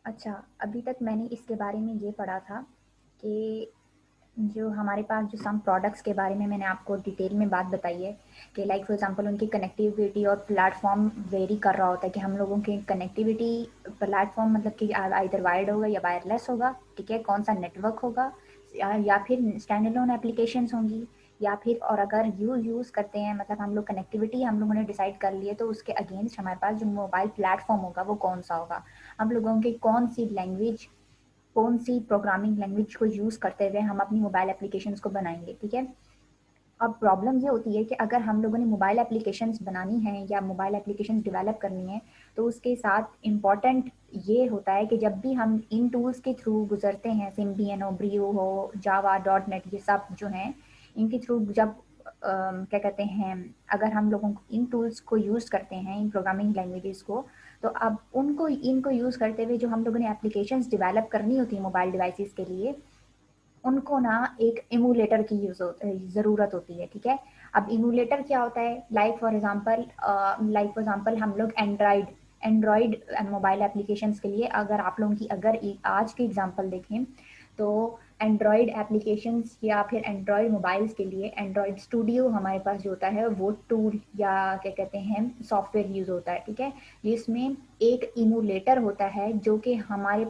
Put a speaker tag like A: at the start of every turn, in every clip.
A: अच्छा, अभी तक मैंने इसके बारे में ये पढ़ा था कि जो हमारे पास जो सम प्रोडक्ट्स के बारे में मैंने आपको डिटेल में बात बताई है कि लाइक फॉर एग्जांपल उनकी कनेक्टिविटी और प्लेटफॉर्म वेरी कर रहा होता है कि हम लोगों की कनेक्टिविटी प्लेटफॉर्म मतलब कि आइदर वायर्ड होगा या वायरलेस होगा, ठीक है, कौन सा नेटवर्क होगा या फिर स्टैंड अलोन एप्लीकेशंस होंगी या फिर और अगर यूज़ करते हैं मतलब हम लोग कनेक्टिविटी हम लोगों ने डिसाइड कर लिए तो उसके अगेंस्ट हमारे पास जो मोबाइल प्लेटफॉर्म होगा वो कौन सा होगा, हम लोगों की कौन सी लैंग्वेज कौन सी प्रोग्रामिंग लैंग्वेज को यूज़ करते हुए हम अपनी मोबाइल एप्लीकेशंस को बनाएंगे, ठीक है। अब प्रॉब्लम ये होती है कि अगर हम लोगों ने मोबाइल एप्लीकेशंस बनानी है या मोबाइल एप्लीकेशंस डेवलप करनी है तो उसके साथ इम्पॉर्टेंट ये होता है कि जब भी हम इन टूल्स के थ्रू गुजरते हैं, सिम्बियन हो, ब्रियो हो, जावा डॉट नेट, ये सब जो हैं इनके थ्रू जब क्या कहते हैं, अगर हम लोगों को इन टूल्स को यूज़ करते हैं, इन प्रोग्रामिंग लैंग्वेजेस को, तो अब उनको इनको यूज़ करते हुए जो हम लोगों ने एप्लीकेशंस डेवलप करनी होती है मोबाइल डिवाइसेस के लिए, उनको ना एक इमूलेटर की ज़रूरत होती है, ठीक है। अब इमूलेटर क्या होता है, लाइक फॉर एग्जांपल हम लोग एंड्रॉयड एंड्रॉयड मोबाइल एप्लीकेशंस के लिए अगर आप लोगों की अगर आज की एग्जांपल देखें तो एंड्रॉयड एप्लीकेशंस या फिर एंड्रॉयड मोबाइल्स के लिए एंड्रॉयड स्टूडियो हमारे पास जो होता है वो टूल या क्या कहते हैं सॉफ्टवेयर यूज़ होता है, ठीक है, जिसमें एक इमूलेटर होता है जो कि हमारे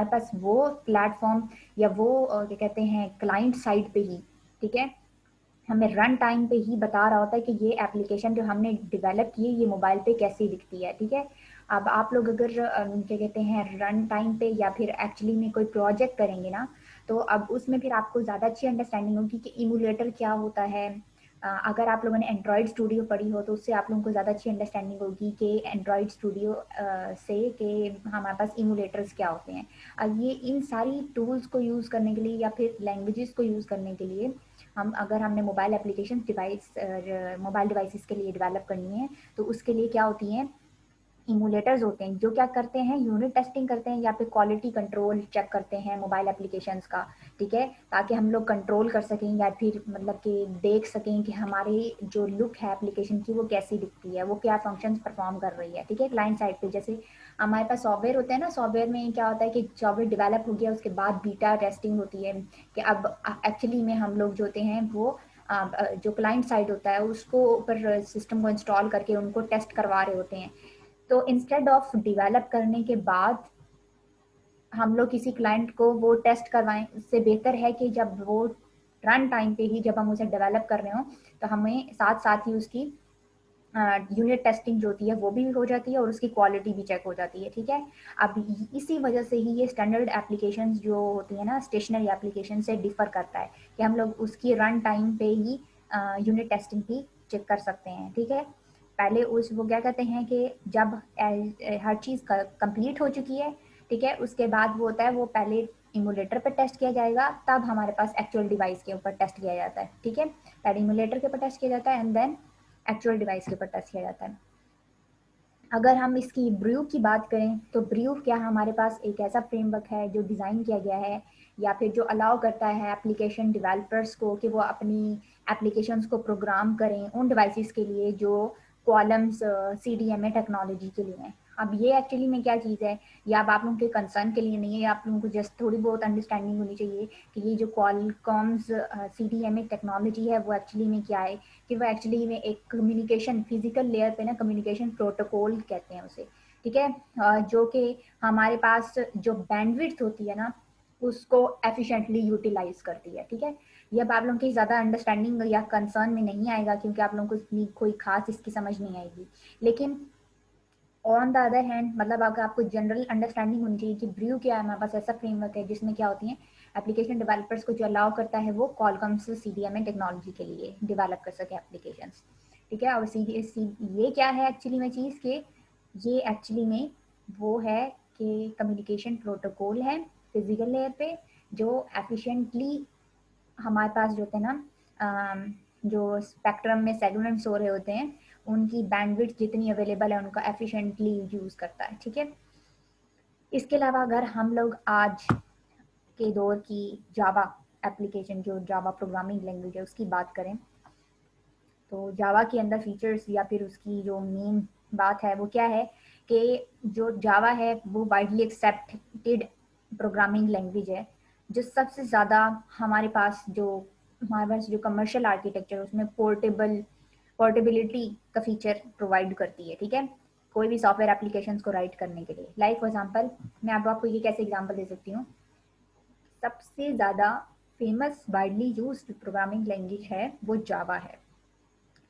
A: पास वो प्लेटफॉर्म या वो क्या कहते हैं क्लाइंट साइड पे ही, ठीक है, हमें रन टाइम पे ही बता रहा होता है कि ये एप्लीकेशन जो हमने डेवलप की है ये मोबाइल पे कैसी दिखती है, ठीक है। अब आप लोग अगर क्या कहते हैं रन टाइम पे या फिर एक्चुअली में कोई प्रोजेक्ट करेंगे ना तो अब उसमें फिर आपको ज़्यादा अच्छी अंडरस्टैंडिंग होगी कि इमूलेटर क्या होता है। अगर आप लोगों ने एंड्रॉयड स्टूडियो पढ़ी हो तो उससे आप लोगों को ज़्यादा अच्छी अंडरस्टैंडिंग होगी कि एंड्रॉयड स्टूडियो से कि हमारे पास इमूलेटर्स क्या होते हैं। अब ये इन सारी टूल्स को यूज़ करने के लिए या फिर लैंग्वेजेस को यूज़ करने के लिए हम अगर हमने मोबाइल एप्लीकेशन मोबाइल डिवाइसेस के लिए डेवलप करनी है तो उसके लिए क्या होती हैं इमुलेटर्स होते हैं जो क्या करते हैं यूनिट टेस्टिंग करते हैं या फिर क्वालिटी कंट्रोल चेक करते हैं मोबाइल एप्लीकेशंस का, ठीक है, ताकि हम लोग कंट्रोल कर सकें या फिर मतलब कि देख सकें कि हमारी जो लुक है एप्लीकेशन की वो कैसी दिखती है, वो क्या फंक्शंस परफॉर्म कर रही है, ठीक है, क्लाइंट साइड पे जैसे हमारे पास सॉफ्टवेयर होते हैं ना, सॉफ्टवेयर में क्या होता है कि सॉफ्टवेयर डेवलप हो गया उसके बाद बीटा टेस्टिंग होती है कि अब एक्चुअली में हम लोग जो होते हैं वो जो क्लाइंट साइड होता है उसको ऊपर सिस्टम को इंस्टॉल करके उनको टेस्ट करवा रहे होते हैं। तो इंस्टेड ऑफ डेवलप करने के बाद हम लोग किसी क्लाइंट को वो टेस्ट करवाएं, उससे बेहतर है कि जब वो रन टाइम पे ही जब हम उसे डेवलप कर रहे हो तो हमें साथ साथ ही उसकी यूनिट टेस्टिंग जो होती है वो भी हो जाती है और उसकी क्वालिटी भी चेक हो जाती है, ठीक है। अब इसी वजह से ही ये स्टैंडर्ड एप्लीकेशन जो होती है ना स्टेशनरी एप्लीकेशन से डिफर करता है कि हम लोग उसकी रन टाइम पे ही यूनिट टेस्टिंग भी चेक कर सकते हैं, ठीक है। पहले उस वो क्या कहते हैं कि जब हर चीज़ कंप्लीट हो चुकी है, ठीक है, उसके बाद वो होता है वो पहले इमुलेटर पर टेस्ट किया जाएगा तब हमारे पास एक्चुअल डिवाइस के ऊपर टेस्ट किया जाता है, ठीक है। पहले इमुलेटर के ऊपर टेस्ट किया जाता है एंड देन एक्चुअल डिवाइस के ऊपर टेस्ट किया जाता है। अगर हम इसकी ब्रू की बात करें तो ब्रू क्या हमारे पास एक ऐसा फ्रेमवर्क है जो डिज़ाइन किया गया है या फिर जो अलाउ करता है एप्लीकेशन डेवलपर्स को कि वो अपनी एप्लीकेशंस को प्रोग्राम करें उन डिवाइसेस के लिए जो कॉलम्स CDMA टेक्नोलॉजी के लिए हैं। अब ये एक्चुअली में क्या चीज़ है, ये अब आप लोगों के कंसर्न के लिए नहीं है, आप लोगों को जस्ट थोड़ी बहुत अंडरस्टैंडिंग होनी चाहिए कि ये जो कॉलकॉम्स CDMA टेक्नोलॉजी है वो एक्चुअली में क्या है, कि वो एक्चुअली में एक कम्युनिकेशन फिजिकल लेयर पे ना कम्युनिकेशन प्रोटोकॉल कहते हैं उसे, ठीक है, जो कि हमारे पास जो बैंडविड्थ होती है ना उसको एफिशिएंटली यूटिलाइज करती है, ठीक है। ये अब आप लोगों की ज़्यादा अंडरस्टैंडिंग या कंसर्न में नहीं आएगा क्योंकि आप लोगों को इतनी कोई खास इसकी समझ नहीं आएगी, लेकिन ऑन द अदर हैंड मतलब अगर आपको जनरल अंडरस्टैंडिंग होनी चाहिए कि ब्रू क्या है, हमारे पास ऐसा फ्रेमवर्क है जिसमें क्या होती है एप्लीकेशन डेवलपर्स को जो अलाउ करता है वो कॉलकम्स CDMA टेक्नोलॉजी के लिए डेवलप कर सके एप्लीकेशंस, ठीक है। और ये क्या है एक्चुअली में चीज़ के ये एक्चुअली में वो है कि कम्युनिकेशन प्रोटोकॉल है फिजिकल लेयर पे जो एफिशिएंटली हमारे पास जो होते हैं ना जो स्पेक्ट्रम में सेगमेंट्स हो रहे होते हैं उनकी बैंडविड्थ जितनी अवेलेबल है उनका एफिशिएंटली यूज़ करता है, ठीक है। इसके अलावा अगर हम लोग आज के दौर की जावा एप्लीकेशन जो जावा प्रोग्रामिंग लैंग्वेज है उसकी बात करें तो जावा के अंदर फीचर्स या फिर उसकी जो मेन बात है वो क्या है कि जो जावा है वो वाइडली एक्सेप्टेड प्रोग्रामिंग लैंग्वेज है, जो सबसे ज़्यादा हमारे पास जो कमर्शियल आर्किटेक्चर उसमें पोर्टेबिलिटी का फीचर प्रोवाइड करती है, ठीक है, कोई भी सॉफ्टवेयर एप्लीकेशंस को राइट करने के लिए। लाइक फॉर एग्जांपल मैं अब आपको ये कैसे एग्जांपल दे सकती हूँ, सबसे ज़्यादा famous widely used programming language है वो जावा है।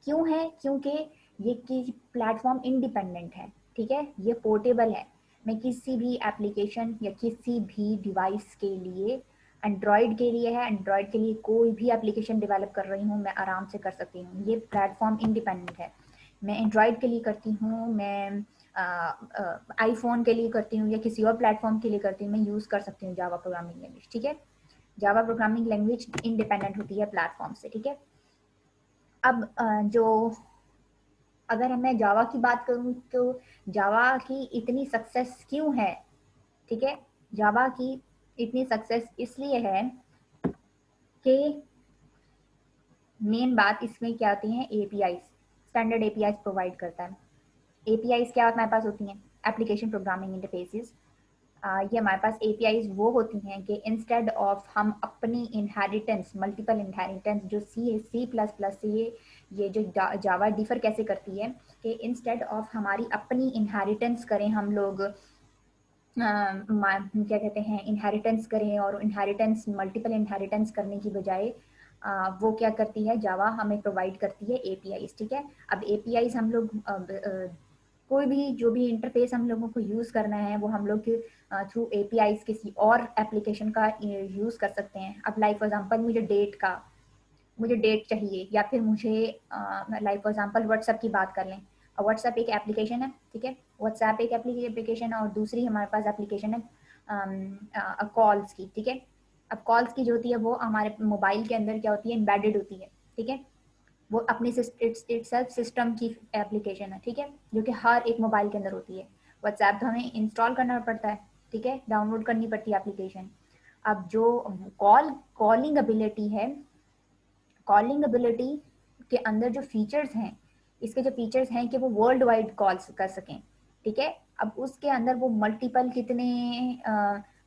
A: क्यों है? क्योंकि ये कि प्लेटफॉर्म इंडिपेंडेंट है, ठीक है, ये पोर्टेबल है। मैं किसी भी एप्लीकेशन या किसी भी डिवाइस के लिए, एंड्रॉयड के लिए है, एंड्रॉयड के लिए कोई भी एप्लीकेशन डेवलप कर रही हूँ मैं आराम से कर सकती हूँ। ये प्लेटफॉर्म इंडिपेंडेंट है। मैं एंड्रॉयड के लिए करती हूँ, मैं आईफोन के लिए करती हूँ या किसी और प्लेटफॉर्म के लिए करती हूँ, मैं यूज़ कर सकती हूँ जावा प्रोग्रामिंग लैंग्वेज, ठीक है। जावा प्रोग्रामिंग लैंग्वेज इंडिपेंडेंट होती है प्लेटफॉर्म से, ठीक है। अब जो अगर मैं जावा की बात करूं तो जावा की इतनी सक्सेस क्यों है, ठीक है, जावा की इतनी सक्सेस इसलिए है कि मेन बात इसमें क्या आती है, एपीआईज, स्टैंडर्ड एपीआईज प्रोवाइड करता है। एपीआईज क्या हमारे पास होती हैं, एप्लीकेशन प्रोग्रामिंग इंटरफेसेस। ये हमारे पास एपीआईज वो होती हैं कि इंस्टेड ऑफ हम अपनी इनहेरिटेंस, मल्टीपल इनहेरिटेंस जो सी प्लस प्लस से ये जो जावा डिफर कैसे करती है कि इंस्टेड ऑफ हमारी अपनी इनहेरिटेंस करें हम लोग, क्या कहते हैं, इनहेरिटेंस करें, और इनहेरिटेंस मल्टीपल इनहेरिटेंस करने की बजाय वो क्या करती है, जावा हमें प्रोवाइड करती है एपीआईज, ठीक है। अब एपीआईज हम लोग कोई भी जो भी इंटरफेस हम लोगों को यूज़ करना है वो हम लोग थ्रू एपीआईज किसी और एप्लीकेशन का यूज़ कर सकते हैं। अब लाइक फॉर एग्जांपल मुझे डेट चाहिए, या फिर मुझे लाइक फॉर एग्जांपल व्हाट्सएप की बात कर लें। व्हाट्सएप एक एप्लीकेशन है, ठीक है, व्हाट्सएप एक एप्लीकेशन है, और दूसरी हमारे पास एप्लीकेशन है कॉल्स की, ठीक है। अब कॉल्स की जो होती है वो हमारे मोबाइल के अंदर क्या होती है, एम्बेडेड होती है, ठीक है, वो अपनी इटसेल्फ सिस्टम की एप्लीकेशन है, ठीक है, जो कि हर एक मोबाइल के अंदर होती है। व्हाट्सएप तो हमें इंस्टॉल करना पड़ता है, ठीक है, डाउनलोड करनी पड़ती है एप्लीकेशन। अब जो कॉलिंग एबिलिटी है, कॉलिंग एबिलिटी के अंदर जो फीचर्स हैं, इसके जो फीचर्स हैं कि वो वर्ल्ड वाइड कॉल्स कर सकें, ठीक है। अब उसके अंदर वो मल्टीपल कितने,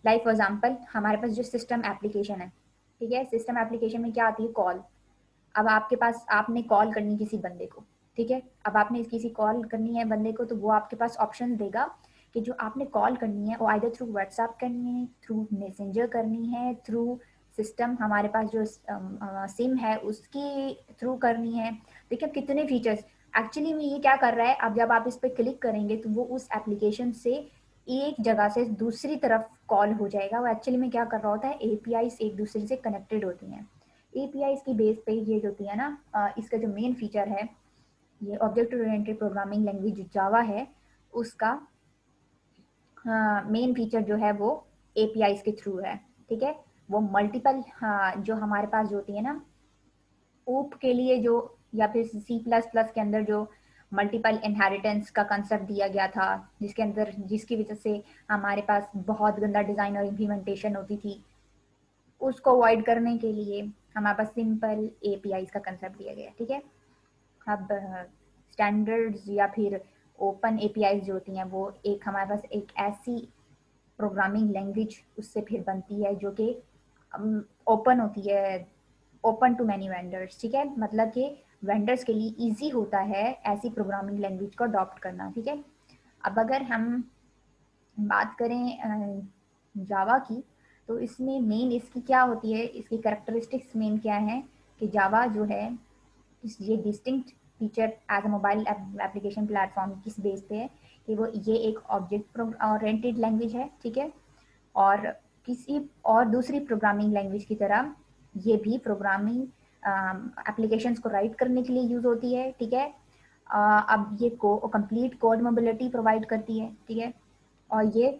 A: लाइक फॉर एग्जांपल हमारे पास जो सिस्टम एप्लीकेशन है, ठीक है, सिस्टम एप्लीकेशन में क्या आती है, कॉल। अब आपके पास, आपने कॉल करनी किसी बंदे को, ठीक है, अब आपने किसी कॉल करनी है बंदे को, तो वो आपके पास ऑप्शन देगा कि जो आपने कॉल करनी है वो आइदर थ्रू व्हाट्सएप करनी है, थ्रू मैसेंजर करनी है, थ्रू सिस्टम हमारे पास जो सिम है उसकी थ्रू करनी है। देखिए अब कितने फीचर्स एक्चुअली में ये क्या कर रहा है। अब जब आप इस पर क्लिक करेंगे तो वो उस एप्लीकेशन से एक जगह से दूसरी तरफ कॉल हो जाएगा। वो एक्चुअली में क्या कर रहा होता है, एपीआई एक दूसरे से कनेक्टेड होती हैं। एपीआई की बेस पे ये जो होती है ना, इसका जो मेन फीचर है, ये ऑब्जेक्ट ओरिएंटेड प्रोग्रामिंग लैंग्वेज जो जावा है उसका मेन फीचर जो है वो एपीआई के थ्रू है, ठीक है। वो मल्टीपल जो हमारे पास जो होती है ना, ओप के लिए जो, या फिर सी प्लस प्लस के अंदर जो मल्टीपल इनहेरिटेंस का कंसेप्ट दिया गया था, जिसके अंदर, जिसकी वजह से हमारे पास बहुत गंदा डिज़ाइन और इम्प्लीमेंटेशन होती थी, उसको अवॉइड करने के लिए हमारे पास सिंपल एपीआई का कंसेप्ट दिया गया, ठीक है। अब स्टैंडर्ड्स या फिर ओपन एपीआई जो होती हैं वो एक हमारे पास एक ऐसी प्रोग्रामिंग लैंग्वेज उससे फिर बनती है जो कि ओपन होती है, ओपन टू मैनी वेंडर्स, ठीक है, मतलब कि वेंडर्स के लिए इजी होता है ऐसी प्रोग्रामिंग लैंग्वेज को अडॉप्ट करना, ठीक है। अब अगर हम बात करें जावा की, तो इसमें मेन इसकी क्या होती है, इसकी कैरेक्टरिस्टिक्स मेन क्या है कि जावा जो है ये distinct feature as a mobile application platform किस बेस पे है कि वो ये एक ऑब्जेक्ट ओरिएंटेड लैंग्वेज है, ठीक है, और किसी और दूसरी प्रोग्रामिंग लैंग्वेज की तरह ये भी प्रोग्रामिंग एप्लीकेशंस को राइट करने के लिए यूज होती है, ठीक है। अब ये कंप्लीट कोड मोबिलिटी प्रोवाइड करती है, ठीक है, और ये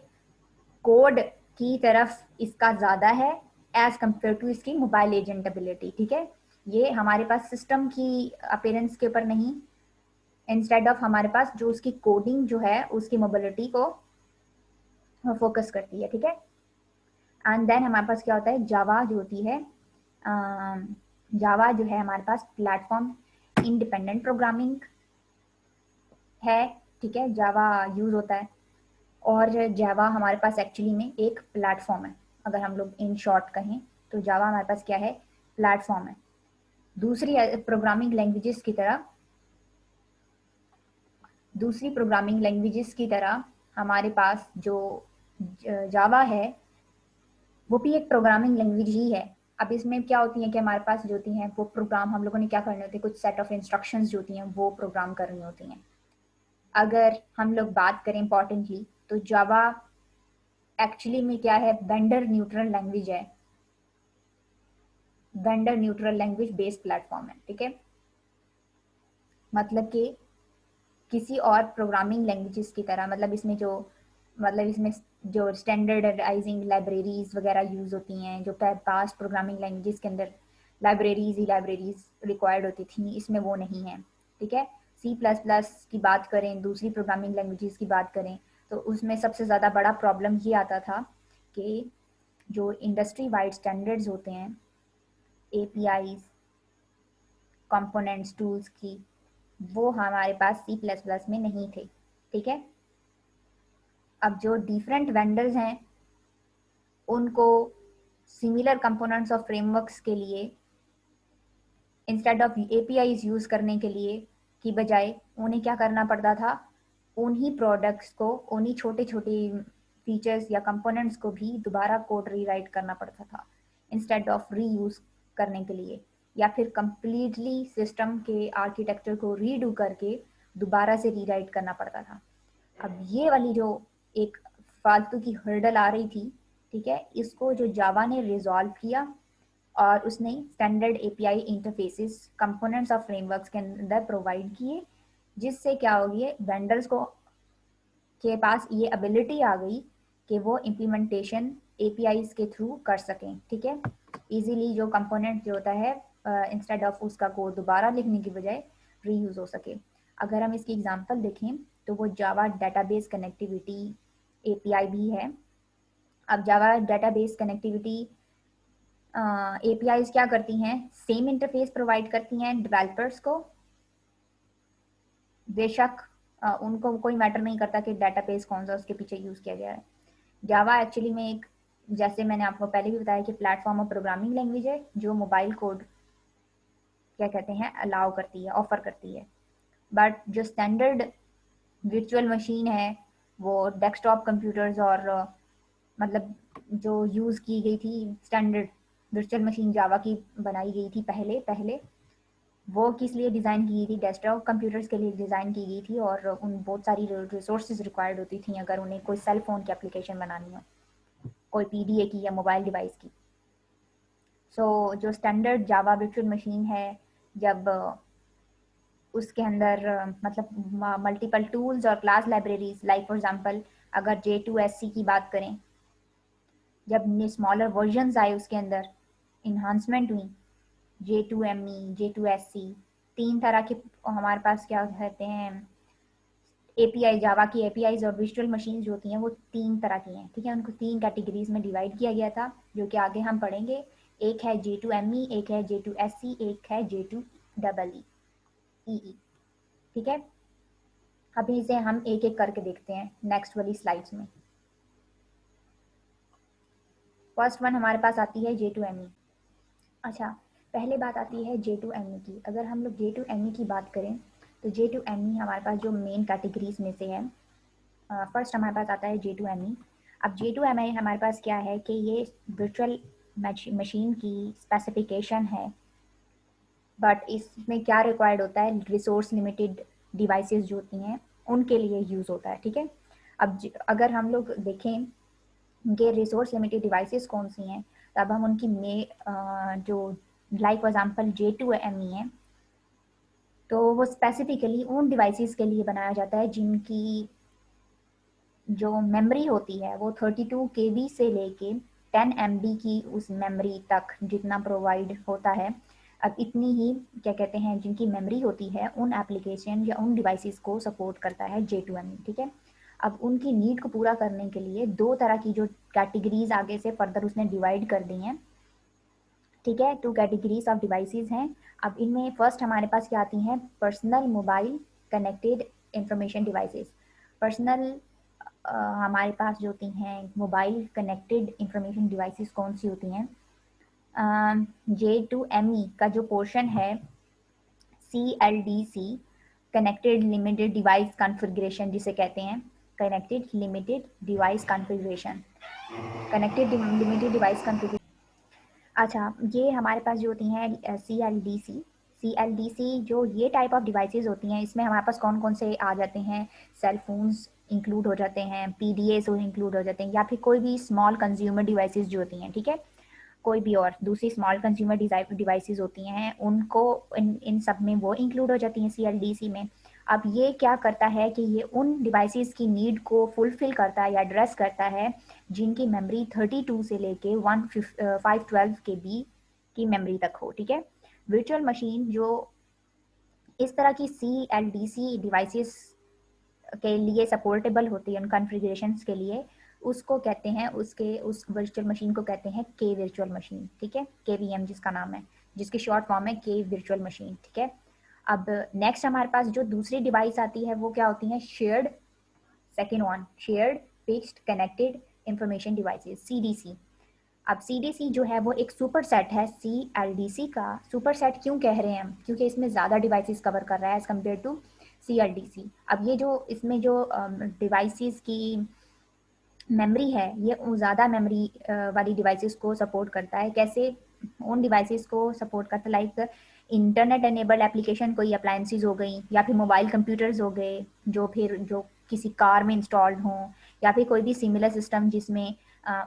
A: कोड की तरफ इसका ज़्यादा है एज कम्पेयर टू इसकी मोबाइल एजेंट एबिलिटी, ठीक है। ये हमारे पास सिस्टम की अपीयरेंस के ऊपर नहीं, इंस्टेड ऑफ हमारे पास जो उसकी कोडिंग जो है उसकी मोबिलिटी को फोकस करती है, ठीक है। एंड देन हमारे पास क्या होता है, जावा जो होती है, जावा जो है हमारे पास प्लेटफॉर्म इंडिपेंडेंट प्रोग्रामिंग है, ठीक है, जावा यूज़ होता है। और जावा हमारे पास एक्चुअली में एक प्लेटफॉर्म है। अगर हम लोग इन शॉर्ट कहें तो जावा हमारे पास क्या है, प्लेटफॉर्म है। दूसरी प्रोग्रामिंग लैंग्वेजेस की तरह दूसरी प्रोग्रामिंग लैंग्वेजेस की तरह हमारे पास जो जावा है वो भी एक प्रोग्रामिंग लैंग्वेज ही है। अब इसमें क्या होती है कि हमारे पास जो होती हैं वो प्रोग्राम हम लोगों ने क्या करने होते हैं, कुछ सेट ऑफ इंस्ट्रक्शंस जो होती हैं वो प्रोग्राम करनी होती हैं। अगर हम लोग बात करें इंपॉर्टेंटली तो जावा एक्चुअली में क्या है, वेंडर न्यूट्रल लैंग्वेज है। Vendor neutral language based platform है। ठीक है, मतलब कि किसी और प्रोग्रामिंग लैंग्वेजेस की तरह, इसमें जो स्टैंडर्डाइजिंग लाइब्रेरीज वगैरह यूज होती हैं, जो पास्ट प्रोग्रामिंग लैंग्वेजेस के अंदर लाइब्रेरीज रिक्वायर्ड होती थी, इसमें वो नहीं है। ठीक है, सी प्लस प्लस की बात करें, दूसरी प्रोग्रामिंग लैंग्वेजेस की बात करें, तो उसमें सबसे ज़्यादा बड़ा प्रॉब्लम ये आता था कि जो इंडस्ट्री वाइड स्टैंडर्ड्स होते हैं, एपीआईज, कंपोनेंट्स, टूल्स की, वो हमारे पास सी प्लस प्लस में नहीं थे। ठीक है, अब जो डिफरेंट वेंडर्स हैं उनको सिमिलर कंपोनेंट्स और फ्रेमवर्क्स के लिए इंस्टेड ऑफ एपीआईज यूज करने के लिए की बजाय उन्हें क्या करना पड़ता था, उन्हीं प्रोडक्ट्स को, उन्हीं छोटे छोटे फीचर्स या कंपोनेंट्स को भी दोबारा कोड रीराइट करना पड़ता था इंस्टेड ऑफ रीयूज करने के लिए, या फिर कंप्लीटली सिस्टम के आर्किटेक्चर को रीडू करके दोबारा से रीराइट करना पड़ता था। अब ये वाली जो एक फालतू की हर्डल आ रही थी, ठीक है, इसको जो जावा ने रिजॉल्व किया और उसने स्टैंडर्ड एपीआई इंटरफेसेस कंपोनेंट्स और फ्रेमवर्क्स के अंदर प्रोवाइड किए, जिससे क्या हो गया, वेंडर्स को के पास ये एबिलिटी आ गई कि वो इम्प्लीमेंटेशन एपीआईज के थ्रू कर सकें। ठीक है, इजीली जो कंपोनेंट जो होता है इंस्टेड ऑफ उसका कोड दोबारा लिखने की बजाय रीयूज हो सके। अगर हम इसकी एग्जांपल देखें तो वो जावा डेटाबेस कनेक्टिविटी एपीआई भी है। अब जावा डेटाबेस कनेक्टिविटी एपीआईज क्या करती हैं, सेम इंटरफेस प्रोवाइड करती हैं डेवलपर्स को। बेशक उनको कोई मैटर नहीं करता कि डेटाबेस कौन सा उसके पीछे यूज किया गया है। जावा एक्चुअली में एक, जैसे मैंने आपको पहले भी बताया कि प्लेटफॉर्म और प्रोग्रामिंग लैंग्वेज है जो मोबाइल कोड क्या कहते हैं अलाउ करती है, ऑफर करती है। बट जो स्टैंडर्ड वर्चुअल मशीन है वो डेस्कटॉप कंप्यूटर्स और मतलब जो यूज़ की गई थी स्टैंडर्ड वर्चुअल मशीन जावा की बनाई गई थी पहले पहले, वो किस लिए डिज़ाइन की गई थी, डेस्कटॉप कंप्यूटर्स के लिए डिज़ाइन की गई थी, और उन बहुत सारी रिसोर्सेज रिक्वायर्ड होती थी अगर उन्हें कोई सेल फोन की एप्लीकेशन बनानी हो, कोई पीडीए की या मोबाइल डिवाइस की। सो जो स्टैंडर्ड जावा वर्चुअल मशीन है, जब उसके अंदर मतलब मल्टीपल टूल्स और class libraries, like for example अगर J2SC की बात करें, जब स्मॉलर वर्जन्स आए उसके अंदर इन्हांसमेंट हुई, J2ME, J2SC, तीन तरह के हमारे पास क्या कहते हैं एपीआई, जावा की एपीआईज और वर्चुअल मशीन जो होती हैं वो तीन तरह की हैं। ठीक है, उनको तीन कैटेगरीज में डिवाइड किया गया था जो कि आगे हम पढ़ेंगे। एक है J2ME, एक है J2SC, एक है J2EE। ठीक है, अभी इसे हम एक एक करके देखते हैं नेक्स्ट वाली स्लाइड्स में। फर्स्ट वन हमारे पास आती है J2ME। अच्छा, पहले बात आती है J2ME की। अगर हम लोग J2ME की बात करें तो J2ME हमारे पास जो मेन कैटेगरीज में से है, फर्स्ट हमारे पास आता है J2ME। अब J2ME हमारे पास क्या है कि ये वर्चुअल मशीन की स्पेसिफिकेशन है, बट इसमें क्या रिक्वायर्ड होता है, रिसोर्स लिमिटेड डिवाइसेस जो होती हैं उनके लिए यूज़ होता है। ठीक है, अब अगर हम लोग देखें उनके रिसोर्स लिमिटेड डिवाइसेस कौन सी हैं, तब हम उनकी जो लाइक फॉर एग्जांपल J2ME है, तो वो स्पेसिफिकली उन डिवाइसेस के लिए बनाया जाता है जिनकी जो मेमोरी होती है वो 32 KB से लेके 10 MB की उस मेमोरी तक जितना प्रोवाइड होता है, अब इतनी ही क्या कहते हैं जिनकी मेमोरी होती है उन एप्लीकेशन या उन डिवाइसेस को सपोर्ट करता है J2ME। ठीक है, अब उनकी नीड को पूरा करने के लिए दो तरह की जो कैटेगरीज आगे से फर्दर उसने डिवाइड कर दी हैं। ठीक है, टू कैटेगरीज ऑफ डिवाइसेस हैं। अब इनमें फर्स्ट हमारे पास क्या आती हैं, personal mobile connected information devices. Personal हमारे पास जो होती हैं मोबाइल कनेक्टेड इंफॉर्मेशन डिवाइसेस कौन सी होती हैं? J2ME का जो पोर्शन है, CLDC connected limited device configuration जिसे कहते हैं, connected limited device configuration, connected limited device configuration. अच्छा, ये हमारे पास जो होती हैं CLDC जो ये टाइप ऑफ डिवाइसेस होती हैं, इसमें हमारे पास कौन कौन से आ जाते हैं? सेल फोन्स इंक्लूड हो जाते हैं, PDAs इंक्लूड हो जाते हैं, या फिर कोई भी स्मॉल कंज्यूमर डिवाइसेस जो होती हैं, ठीक है, कोई भी और दूसरी स्मॉल कंज्यूमर डिवाइसेस होती हैं, उनको इन सब में वो इंक्लूड हो जाती हैं CLDC में। अब ये क्या करता है कि ये उन डिवाइसेस की नीड को फुलफिल करता है या एड्रेस करता है जिनकी मेमोरी 32 से लेके 512 KB की मेमोरी तक हो, ठीक है। वर्चुअल मशीन जो इस तरह की CLDC डिवाइसेस के लिए सपोर्टेबल होती है, उन कॉन्फ़िगरेशंस के लिए, उसको कहते हैं, उस वर्चुअल मशीन को कहते हैं K वर्चुअल मशीन, ठीक है, KVM जिसका नाम है, जिसकी शॉर्ट फॉर्म है K वर्चुअल मशीन, ठीक है। अब नेक्स्ट हमारे पास जो दूसरी डिवाइस आती है वो क्या होती है? Shared, second one, shared fixed connected information devices, CDC। अब CDC जो है वो एक सुपर सेट है CLDC का। सुपर सेट क्यों कह रहे हैं हम? क्योंकि इसमें ज़्यादा डिवाइसेस कवर कर रहा है एज़ कम्पेयर टू CLDC। अब ये जो इसमें जो डिवाइसेस की मेमोरी है, ये ज़्यादा मेमोरी वाली डिवाइसेस को सपोर्ट करता है। कैसे? उन डिवाइसेस को सपोर्ट करता है लाइक इंटरनेट एनेबल्ड एप्लीकेशन, कोई अप्लायंसेस हो गई, या फिर मोबाइल कंप्यूटर्स हो गए जो किसी कार में इंस्टॉल्ड हों, या फिर कोई भी सिमिलर सिस्टम जिसमें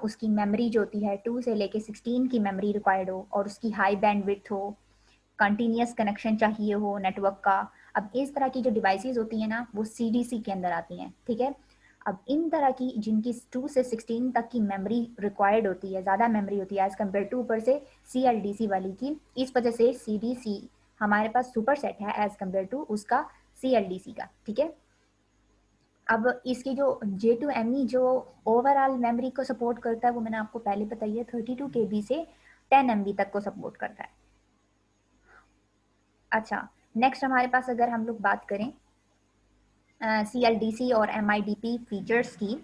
A: उसकी मेमोरी जो होती है 2 से लेके 16 की मेमोरी रिक्वायर्ड हो और उसकी हाई बैंडविड्थ हो, कंटिन्यूस कनेक्शन चाहिए हो नेटवर्क का। अब इस तरह की जो डिवाइसेस होती हैं ना, वो CDC के अंदर आती हैं, ठीक है। अब इन तरह की जिनकी 2 से 16 तक की मेमोरी रिक्वायर्ड होती है, ज़्यादा मेमोरी होती है एज़ कम्पेयर टू ऊपर से CLDC वाली की, इस वजह से CDC हमारे पास सुपर सेट है एज़ कम्पेयर टू उसका CLDC का, ठीक है। अब इसकी जो J2ME जो ओवरऑल मेमोरी को सपोर्ट करता है, वो मैंने आपको पहले बताई है, 32 KB से 10 MB तक को सपोर्ट करता है। अच्छा, नेक्स्ट हमारे पास अगर हम लोग बात करें CLDC और MIDP फीचर्स की,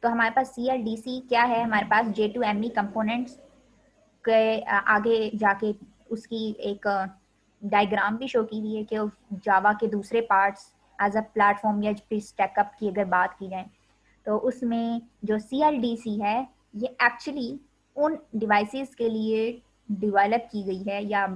A: तो हमारे पास CLDC क्या है? हमारे पास J2ME कंपोनेंट्स के आगे जाके उसकी एक डायग्राम भी शो की हुई है कि जावा के दूसरे पार्ट्स एज अ प्लेटफॉर्म या स्टैकअप की अगर बात की जाए, तो उसमें जो CLDC है ये एक्चुअली उन डिवाइसेस के लिए डेवलप की गई है या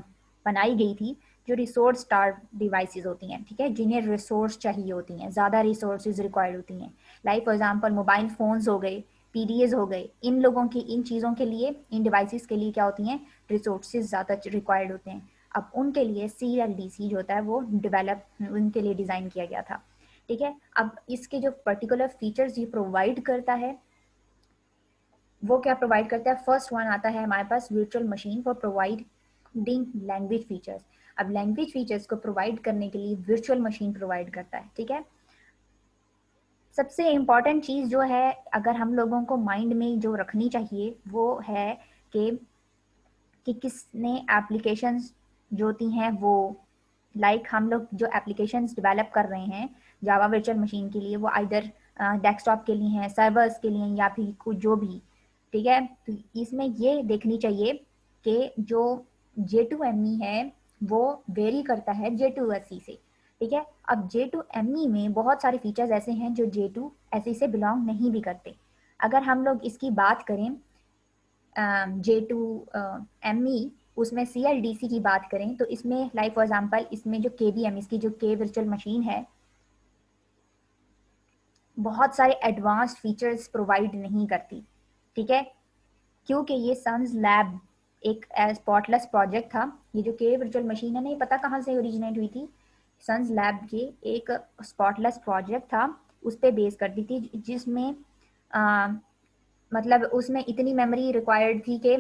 A: बनाई गई थी जो रिसोर्स स्टार्व डिवाइसेस होती हैं, ठीक है, जिन्हें रिसोर्स चाहिए होती हैं, ज़्यादा रिसोर्सेज रिक्वायर्ड होती हैं, like for example mobile phones हो गए, PDAs हो गए, इन लोगों की इन चीज़ों के लिए, इन डिवाइसेस के लिए क्या होती हैं? रिसोर्सेज ज़्यादा रिक्वायर्ड होते हैं। अब उनके लिए CLDC जो होता है वो डेवलप उनके लिए डिज़ाइन किया गया था, ठीक है। अब इसके जो पर्टिकुलर फीचर्स ये प्रोवाइड करता है वो क्या प्रोवाइड करता है? फर्स्ट वन आता है हमारे पास virtual machine for providing language features. अब लैंग्वेज फीचर्स को प्रोवाइड करने के लिए वर्चुअल मशीन प्रोवाइड करता है, ठीक है। सबसे इम्पॉर्टेंट चीज़ जो है अगर हम लोगों को माइंड में जो रखनी चाहिए वो है कि किसने एप्लीकेशंस जो होती हैं वो लाइक हम लोग जो एप्लीकेशंस डेवलप कर रहे हैं जावा वर्चुअल मशीन के लिए, वो आइदर डेस्कटॉप के लिए हैं, सर्वर्स के लिए या फिर कुछ जो भी, ठीक है। तो इसमें ये देखनी चाहिए कि जो J2ME है वो वेरी करता है J2SE से, ठीक है। अब J2ME में बहुत सारे फीचर्स ऐसे हैं जो J2SE से बिलोंग नहीं भी करते। अगर हम लोग इसकी बात करें J2ME उसमें CLDC की बात करें तो इसमें लाइक फॉर एग्जांपल इसमें जो KVM इसकी जो K वर्चुअल मशीन है बहुत सारे एडवांस्ड फीचर्स प्रोवाइड नहीं करती, ठीक है, क्योंकि ये सन्स लैब एक स्पॉटलेस प्रोजेक्ट था। ये जो K वर्चुअल मशीन है, नहीं पता कहाँ से ओरिजिनेट हुई थी, सन्स लैब के एक स्पॉटलेस प्रोजेक्ट था, उस पर बेस करती थी, जिसमें मतलब उसमें इतनी मेमोरी रिक्वायर्ड थी कि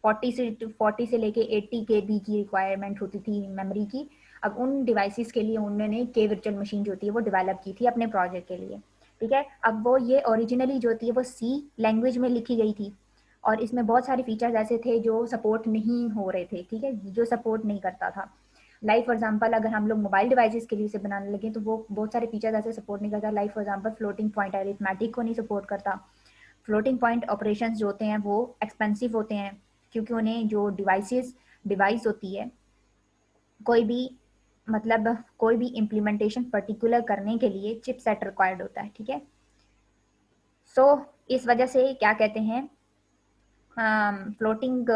A: 40 से लेके 80 KB की रिक्वायरमेंट होती थी मेमोरी की। अब उन डिवाइसेस के लिए उन्होंने K वर्चुअल मशीन जो होती है वो डेवलप की थी अपने प्रोजेक्ट के लिए, ठीक है। अब वो ये ओरिजिनली जो होती है वो C लैंग्वेज में लिखी गई थी और इसमें बहुत सारे फीचर्स ऐसे थे जो सपोर्ट नहीं हो रहे थे, ठीक है, जो सपोर्ट नहीं करता था। लाइक फॉर एग्जांपल अगर हम लोग मोबाइल डिवाइसेस के लिए इसे बनाने लगे तो वो बहुत सारे फीचर्स ऐसे सपोर्ट नहीं करता। Like for example floating point arithmetic को नहीं सपोर्ट करता। फ्लोटिंग पॉइंट ऑपरेशंस जो होते हैं वो एक्सपेंसिव होते हैं, क्योंकि उन्हें जो डिवाइस होती है, कोई भी मतलब कोई भी इम्प्लीमेंटेशन पर्टिकुलर करने के लिए चिपसेट रिक्वायर्ड होता है, ठीक है। सो इस वजह से क्या कहते हैं, फ्लोटिंग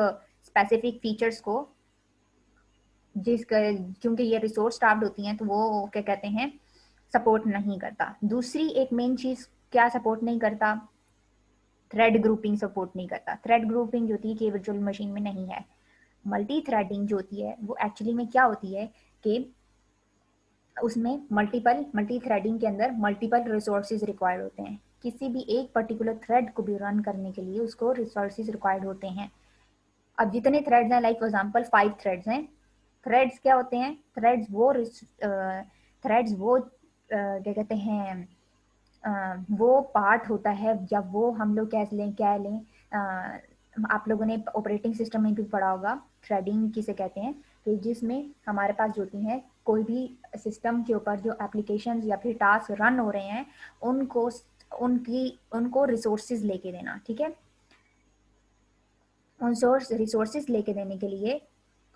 A: स्पेसिफिक फीचर्स को क्योंकि ये रिसोर्स स्टार्व्ड होती हैं तो वो क्या कहते हैं, सपोर्ट नहीं करता। दूसरी एक मेन चीज क्या सपोर्ट नहीं करता, थ्रेड ग्रुपिंग सपोर्ट नहीं करता। थ्रेड ग्रुपिंग जो होती है कि वर्चुअल मशीन में नहीं है। मल्टी थ्रेडिंग जो होती है वो एक्चुअली में क्या होती है कि उसमें मल्टी थ्रेडिंग के अंदर मल्टीपल रिसोर्सेज रिक्वायर्ड होते हैं। किसी भी एक पर्टिकुलर थ्रेड को भी रन करने के लिए उसको रिसोर्सेज रिक्वायर्ड होते हैं। अब जितने थ्रेड्स हैं, लाइक फॉर एग्जांपल 5 थ्रेड्स हैं। थ्रेड्स क्या होते हैं, थ्रेड्स वो क्या कहते हैं, वो पार्ट होता है जब वो हम लोग क्या लें आप लोगों ने ऑपरेटिंग सिस्टम में भी पढ़ा होगा थ्रेडिंग किसे कहते हैं, तो जिसमें हमारे पास जो होती हैं कोई भी सिस्टम के ऊपर जो एप्लीकेशंस या फिर टास्क रन हो रहे हैं उनको उनको रिसोर्सेज लेके देना, ठीक है। उन रिसोर्सेज लेके देने के लिए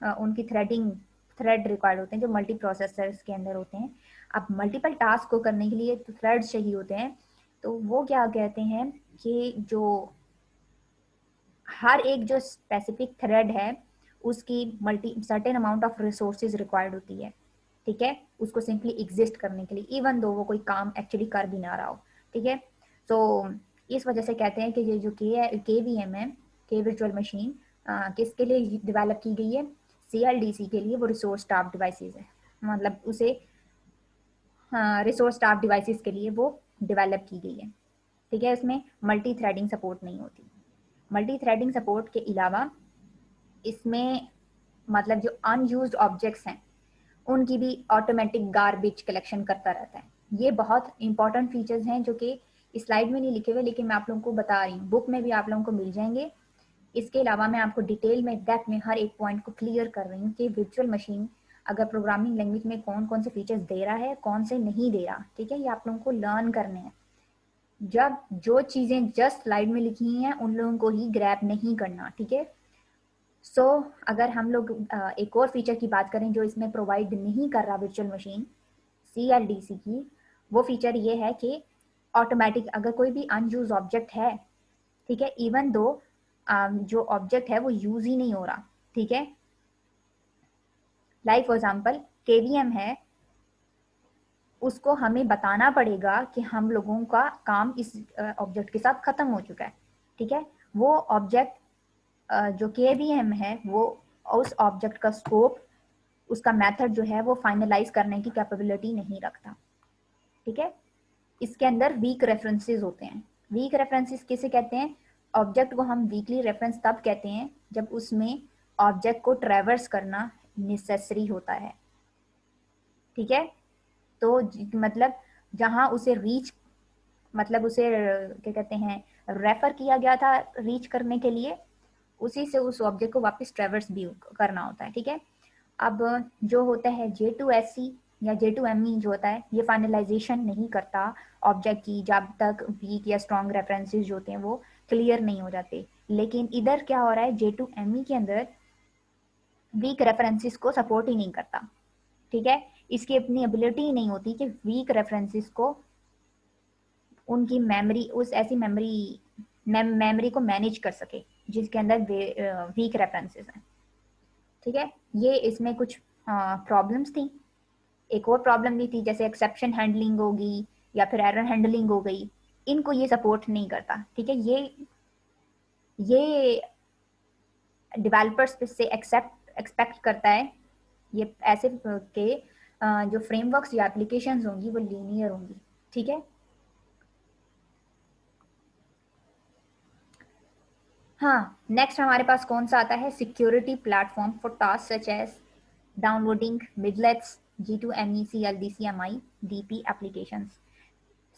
A: उनकी थ्रेड रिक्वायर्ड होते हैं जो मल्टी प्रोसेसर्स के अंदर होते हैं। अब मल्टीपल टास्क को करने के लिए तो थ्रेड्स चाहिए होते हैं, तो वो क्या कहते हैं कि जो हर एक जो स्पेसिफिक थ्रेड है उसकी multi certain amount of resources required होती है, ठीक है, उसको सिंपली एग्जिस्ट करने के लिए, इवन दो वो कोई काम एक्चुअली कर भी ना रहा हो, ठीक है। तो इस वजह से कहते हैं कि ये जो के वी एम है, के वर्चुअल मशीन, किसके लिए डेवलप की गई है, CLDC के लिए। वो रिसोर्स स्टाफ डिवाइसेस है, मतलब उसे रिसोर्स स्टाफ डिवाइसेस के लिए वो डेवलप की गई है, ठीक है। इसमें मल्टी थ्रेडिंग सपोर्ट नहीं होती। मल्टी थ्रेडिंग सपोर्ट के अलावा इसमें मतलब जो अनयूज्ड ऑब्जेक्ट्स हैं उनकी भी ऑटोमेटिक गार्बेज कलेक्शन करता रहता है। ये बहुत इंपॉर्टेंट फीचर्स हैं जो कि इस स्लाइड में नहीं लिखे हुए, लेकिन मैं आप लोगों को बता रही हूँ, बुक में भी आप लोगों को मिल जाएंगे। इसके अलावा मैं आपको डिटेल में डेप्थ में हर एक पॉइंट को क्लियर कर रही हूँ कि वर्चुअल मशीन अगर प्रोग्रामिंग लैंग्वेज में कौन कौन से फीचर्स दे रहा है, कौन से नहीं दे रहा, ठीक है। ये आप लोगों को लर्न करने हैं। जब जो चीजें जस्ट स्लाइड में लिखी हैं उन लोगों को ही ग्रैब नहीं करना, ठीक है। सो अगर हम लोग एक और फीचर की बात करें जो इसमें प्रोवाइड नहीं कर रहा वर्चुअल मशीन, CLDC की, वो फीचर ये है कि ऑटोमेटिक अगर कोई भी अनयूज ऑब्जेक्ट है, ठीक है, इवन दो जो ऑब्जेक्ट है वो यूज ही नहीं हो रहा, ठीक है। लाइक फॉर एग्जांपल KVM है, उसको हमें बताना पड़ेगा कि हम लोगों का काम इस ऑब्जेक्ट के साथ खत्म हो चुका है, ठीक है। वो ऑब्जेक्ट जो KVM है वो उस ऑब्जेक्ट का स्कोप, उसका मेथड जो है वो फाइनलाइज करने की कैपेबिलिटी नहीं रखता, ठीक है। इसके अंदर वीक रेफरेंसेस होते हैं। वीक रेफरेंसेस किसे कहते हैं, ऑब्जेक्ट को हम वीकली रेफरेंस तब कहते हैं जब उसमें ऑब्जेक्ट को ट्रेवर्स करना नेसेसरी होता है, ठीक है। तो मतलब जहां उसे रीच, मतलब उसे क्या कहते हैं, रेफर किया गया था रीच करने के लिए, उसी से उस ऑब्जेक्ट को वापस ट्रेवर्स भी करना होता है, ठीक है। अब जो होता है J2SC या J2ME जो होता है, ये फाइनलाइजेशन नहीं करता ऑब्जेक्ट की जब तक वीक या स्ट्रॉन्ग रेफरेंसेस जो होते हैं वो क्लियर नहीं हो जाते। लेकिन इधर क्या हो रहा है, J2ME के अंदर वीक रेफरेंसेस को सपोर्ट ही नहीं करता, ठीक है। इसकी अपनी एबिलिटी ही नहीं होती कि वीक रेफरेंसेस को उनकी मेमोरी, उस ऐसी मेमोरी को मैनेज कर सके जिसके अंदर वीक रेफरेंसेस हैं, ठीक है। ये इसमें कुछ प्रॉब्लम्स थी। एक और प्रॉब्लम भी थी जैसे एक्सेप्शन हैंडलिंग होगी या फिर एरर हैंडलिंग हो गई, इनको ये सपोर्ट नहीं करता, ठीक है। ये डेवलपर्स से एक्सपेक्ट करता है ये ऐसे के जो फ्रेमवर्क्स या एप्लीकेशंस होंगी वो लीनियर होंगी, ठीक है। हाँ, नेक्स्ट हमारे पास कौन सा आता है, security platform for task such as downloading midlets, J2ME, CLDC, MI, DP applications.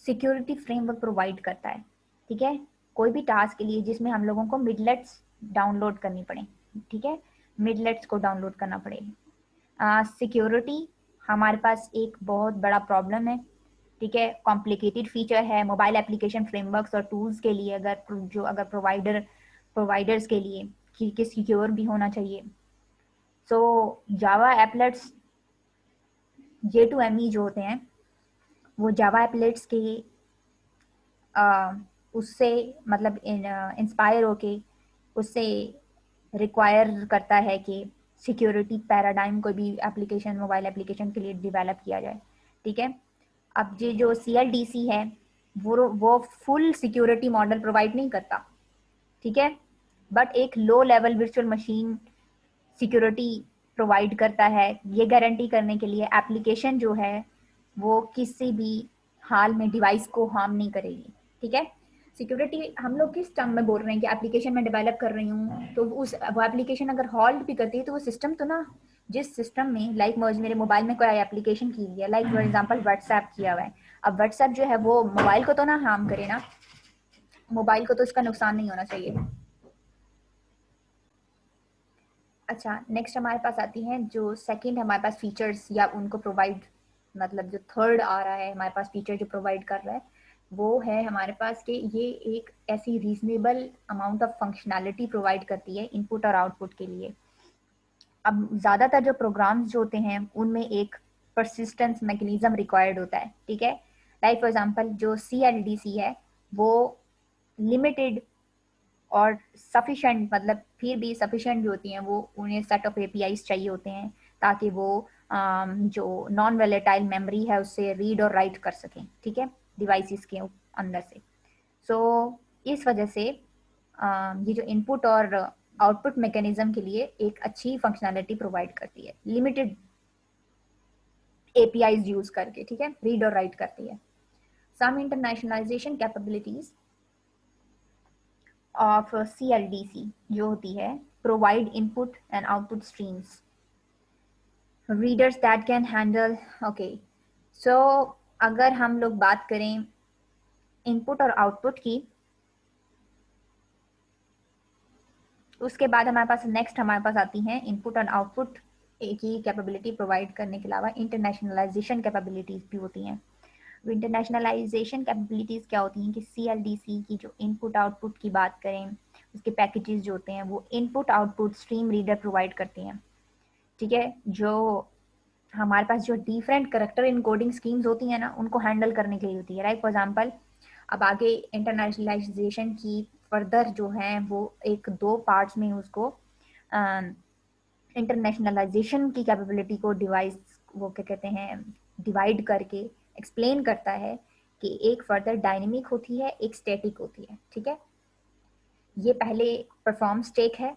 A: Security framework provide करता है, ठीक है, कोई भी टास्क के लिए जिसमें हम लोगों को मिडलेट्स डाउनलोड करनी पड़े, ठीक है, मिडलेट्स को डाउनलोड करना पड़े। सिक्योरिटी हमारे पास एक बहुत बड़ा प्रॉब्लम है, ठीक है। कॉम्प्लिकेटेड फीचर है मोबाइल एप्लीकेशन फ्रेमवर्क्स और टूल्स के लिए, अगर प्रोवाइडर्स के लिए कि सिक्योर भी होना चाहिए। सो जावा एप्लेट्स J2ME जो होते हैं वो जावा एप्लेट्स के उससे मतलब इंस्पायर होके उससे रिक्वायर करता है कि सिक्योरिटी पैराडाइम कोई भी एप्लीकेशन मोबाइल एप्लीकेशन के लिए डेवलप किया जाए, ठीक है। अब ये जो CLDC है वो फुल सिक्योरिटी मॉडल प्रोवाइड नहीं करता, ठीक है, बट एक low level virtual machine security provide करता है, ये गारंटी करने के लिए एप्लीकेशन जो है वो किसी भी हाल में डिवाइस को हार्म नहीं करेगी, ठीक है। सिक्योरिटी हम लोग किस टर्म में बोल रहे हैं कि एप्लीकेशन में डेवलप कर रही हूँ तो वो एप्लीकेशन अगर हॉल्ट भी करती है तो वो सिस्टम तो ना, जिस सिस्टम में लाइक मेरे मोबाइल में कोई एप्लीकेशन की हुई है, लाइक फॉर एग्जांपल व्हाट्सएप किया हुआ है, अब व्हाट्सएप जो है वो मोबाइल को तो ना हार्म करे ना, मोबाइल को तो इसका नुकसान नहीं होना चाहिए। अच्छा, नेक्स्ट हमारे पास आती हैं जो सेकंड हमारे पास फीचर्स या उनको प्रोवाइड, मतलब जो थर्ड आ रहा है हमारे पास फीचर जो प्रोवाइड कर रहा है वो है हमारे पास कि ये एक ऐसी reasonable amount of functionality provide करती है इनपुट और आउटपुट के लिए। अब ज़्यादातर जो प्रोग्राम्स जो होते हैं उनमें एक परसिस्टेंस मैकेनिज्म रिक्वायर्ड होता है, ठीक है। लाइक फॉर एग्जांपल जो CLDC है वो लिमिटेड और सफिशेंट, मतलब फिर भी सफिशेंट जो होती हैं वो उन्हें सेट ऑफ APIs चाहिए होते हैं ताकि वो जो नॉन वोलेटाइल मेमोरी है उससे रीड और राइट कर सकें, ठीक है, डिवाइसेस के अंदर से। सो इस वजह से ये जो इनपुट और आउटपुट मैकेनिज्म के लिए एक अच्छी फंक्शनैलिटी प्रोवाइड करती है लिमिटेड APIs यूज करके, ठीक है, रीड और राइट करती है। Some internationalization capabilities of CLDC जो होती है provide input and output streams readers that can handle, okay. So अगर हम लोग बात करें इनपुट और आउटपुट की, उसके बाद हमारे पास नेक्स्ट हमारे पास आती हैं इनपुट और आउटपुट की कैपेबिलिटी प्रोवाइड करने के अलावा इंटरनेशनलाइजेशन कैपेबिलिटीज भी होती हैं। इंटरनेशनलाइजेशन कैपेबिलिटीज क्या होती हैं कि CLDC की जो इनपुट आउटपुट की बात करें उसके पैकेजेस जो होते हैं वो input output stream reader provide करते हैं, ठीक है। जो हमारे पास जो डिफरेंट करेक्टर इनकोडिंग स्कीम्स होती हैं ना उनको हैंडल करने के लिए होती है, राइट। फॉर एग्जांपल अब आगे इंटरनेशनलाइजेशन की फर्दर जो है वो एक दो पार्ट्स में उसको इंटरनेशनलाइजेशन की कैपेबिलिटी को डिवाइस वो क्या कहते हैं डिवाइड करके एक्सप्लेन करता है कि एक फर्दर डायनेमिक होती है एक स्टैटिक होती है, ठीक है। ये पहले परफॉर्म स्टेक है,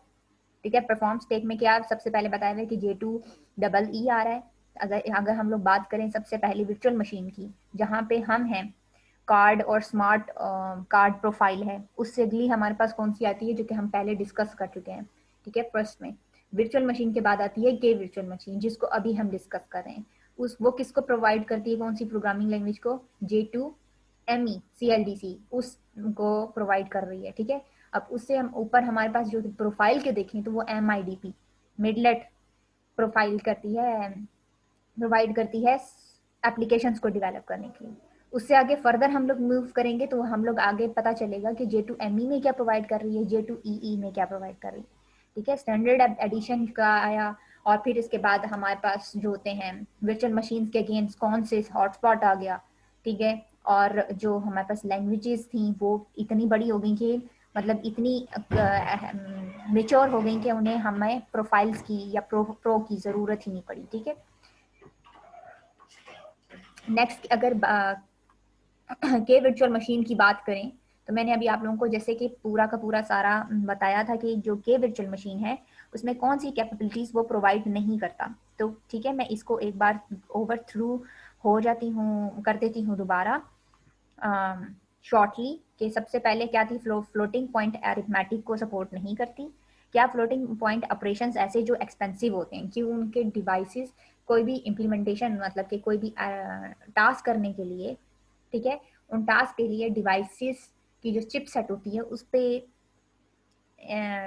A: ठीक है। परफॉर्म स्टेक में क्या सबसे पहले बताया हुआ है कि J2EE आ रहा है। अगर अगर हम लोग बात करें सबसे पहले वर्चुअल मशीन की जहाँ पे हम हैं कार्ड और स्मार्ट कार्ड प्रोफाइल है, उससे अगली हमारे पास कौन सी आती है जो कि हम पहले डिस्कस कर चुके हैं, ठीक है। फर्स्ट में वर्चुअल मशीन के बाद आती है के वर्चुअल मशीन जिसको अभी हम डिस्कस कर रहे हैं। उस वो किसको प्रोवाइड करती है, कौन सी प्रोग्रामिंग लैंग्वेज को, J2ME CLDC उसको प्रोवाइड कर रही है, ठीक है। अब उससे हम ऊपर हमारे पास जो प्रोफाइल के देखें तो वो MIDP मिडलेट प्रोफाइल करती है, प्रोवाइड करती है एप्लीकेशंस को डेवलप करने के लिए। उससे आगे फर्दर हम लोग मूव करेंगे तो हम लोग आगे पता चलेगा कि J2ME में क्या प्रोवाइड कर रही है, J2EE में क्या प्रोवाइड कर रही है, ठीक है। स्टैंडर्ड एडिशन का आया और फिर इसके बाद हमारे पास जो होते हैं वर्चुअल मशीन्स के अगेंस्ट कौन से हॉटस्पॉट आ गया, ठीक है। और जो हमारे पास लैंग्वेजेस थी वो इतनी बड़ी हो गई कि मतलब इतनी मेच्योर हो गई कि उन्हें हमें प्रोफाइल्स की या प्रो की ज़रूरत ही नहीं पड़ी, ठीक है। नेक्स्ट अगर के वर्चुअल मशीन की बात करें तो मैंने अभी आप लोगों को जैसे कि पूरा का पूरा सारा बताया था कि जो के वर्चुअल मशीन है उसमें कौन सी कैपेबिलिटीज वो प्रोवाइड नहीं करता। तो ठीक है, मैं इसको एक बार ओवर थ्रू हो जाती हूँ कर देती हूँ दोबारा शॉर्टली कि सबसे पहले क्या थी, फ्लोटिंग पॉइंट अरिथमेटिक को सपोर्ट नहीं करती। क्या फ्लोटिंग पॉइंट ऑपरेशंस ऐसे जो एक्सपेंसिव होते हैं कि उनके डिवाइसेस कोई भी इम्प्लीमेंटेशन मतलब कि कोई भी टास्क करने के लिए, ठीक है, उन टास्क के लिए डिवाइसेस की जो चिप सेट होती है उस पर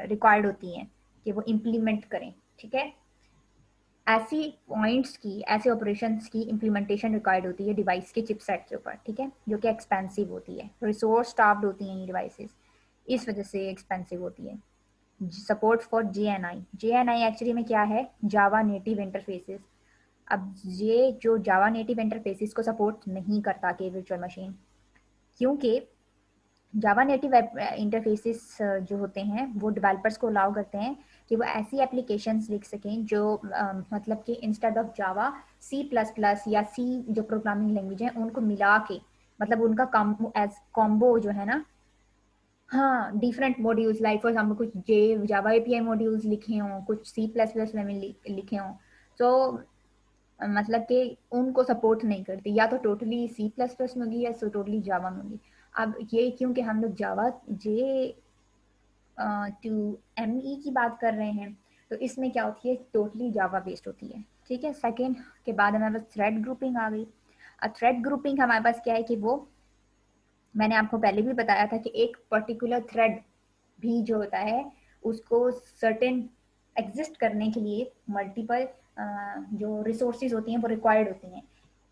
A: रिक्वायर्ड होती हैं कि वो इम्प्लीमेंट करें, ठीक है। ऐसी पॉइंट्स की, ऐसे ऑपरेशंस की इम्प्लीमेंटेशन रिक्वायर्ड होती है डिवाइस के चिपसेट के ऊपर, ठीक है, जो कि एक्सपेंसिव होती है, रिसोर्स स्टाफ्ड होती हैं ये डिवाइसेस, इस वजह से एक्सपेंसिव होती है। Support for JNI, JNI actually में क्या है, जावा नेटिव इंटरफेसेस। अब ये जो जावा नेटिव इंटरफेसेस को सपोर्ट नहीं करता कि वर्चुअल मशीन, क्योंकि जावा नेटिव इंटरफेसेस जो होते हैं वो डेवलपर्स को अलाउ करते हैं कि वो ऐसी एप्लीकेशंस लिख सकें जो मतलब कि इंस्टेड ऑफ जावा C++ या सी जो प्रोग्रामिंग लैंग्वेज है उनको मिला के, मतलब उनका एज कॉम्बो जो है ना, हाँ, different modules, like for example कुछ जावा API मॉड्यूल्स लिखे हों, कुछ C++ में लिखे हों, तो मतलब कि उनको सपोर्ट नहीं करती, या तो टोटली C++ में होगी या टोटली जावा में होगी। अब ये क्योंकि हम लोग जावा जे टू ME की बात कर रहे हैं, तो इसमें क्या होती है, टोटली जावा बेस्ड होती है, ठीक है। सेकेंड के बाद हमारे पास थ्रेड ग्रुपिंग आ गई। अब थ्रेड ग्रुपिंग हमारे पास क्या है कि वो मैंने आपको पहले भी बताया था कि एक पर्टिकुलर थ्रेड भी जो होता है उसको सर्टेन एग्जिस्ट करने के लिए मल्टीपल जो रिसोर्सेज होती हैं वो रिक्वायर्ड होती हैं,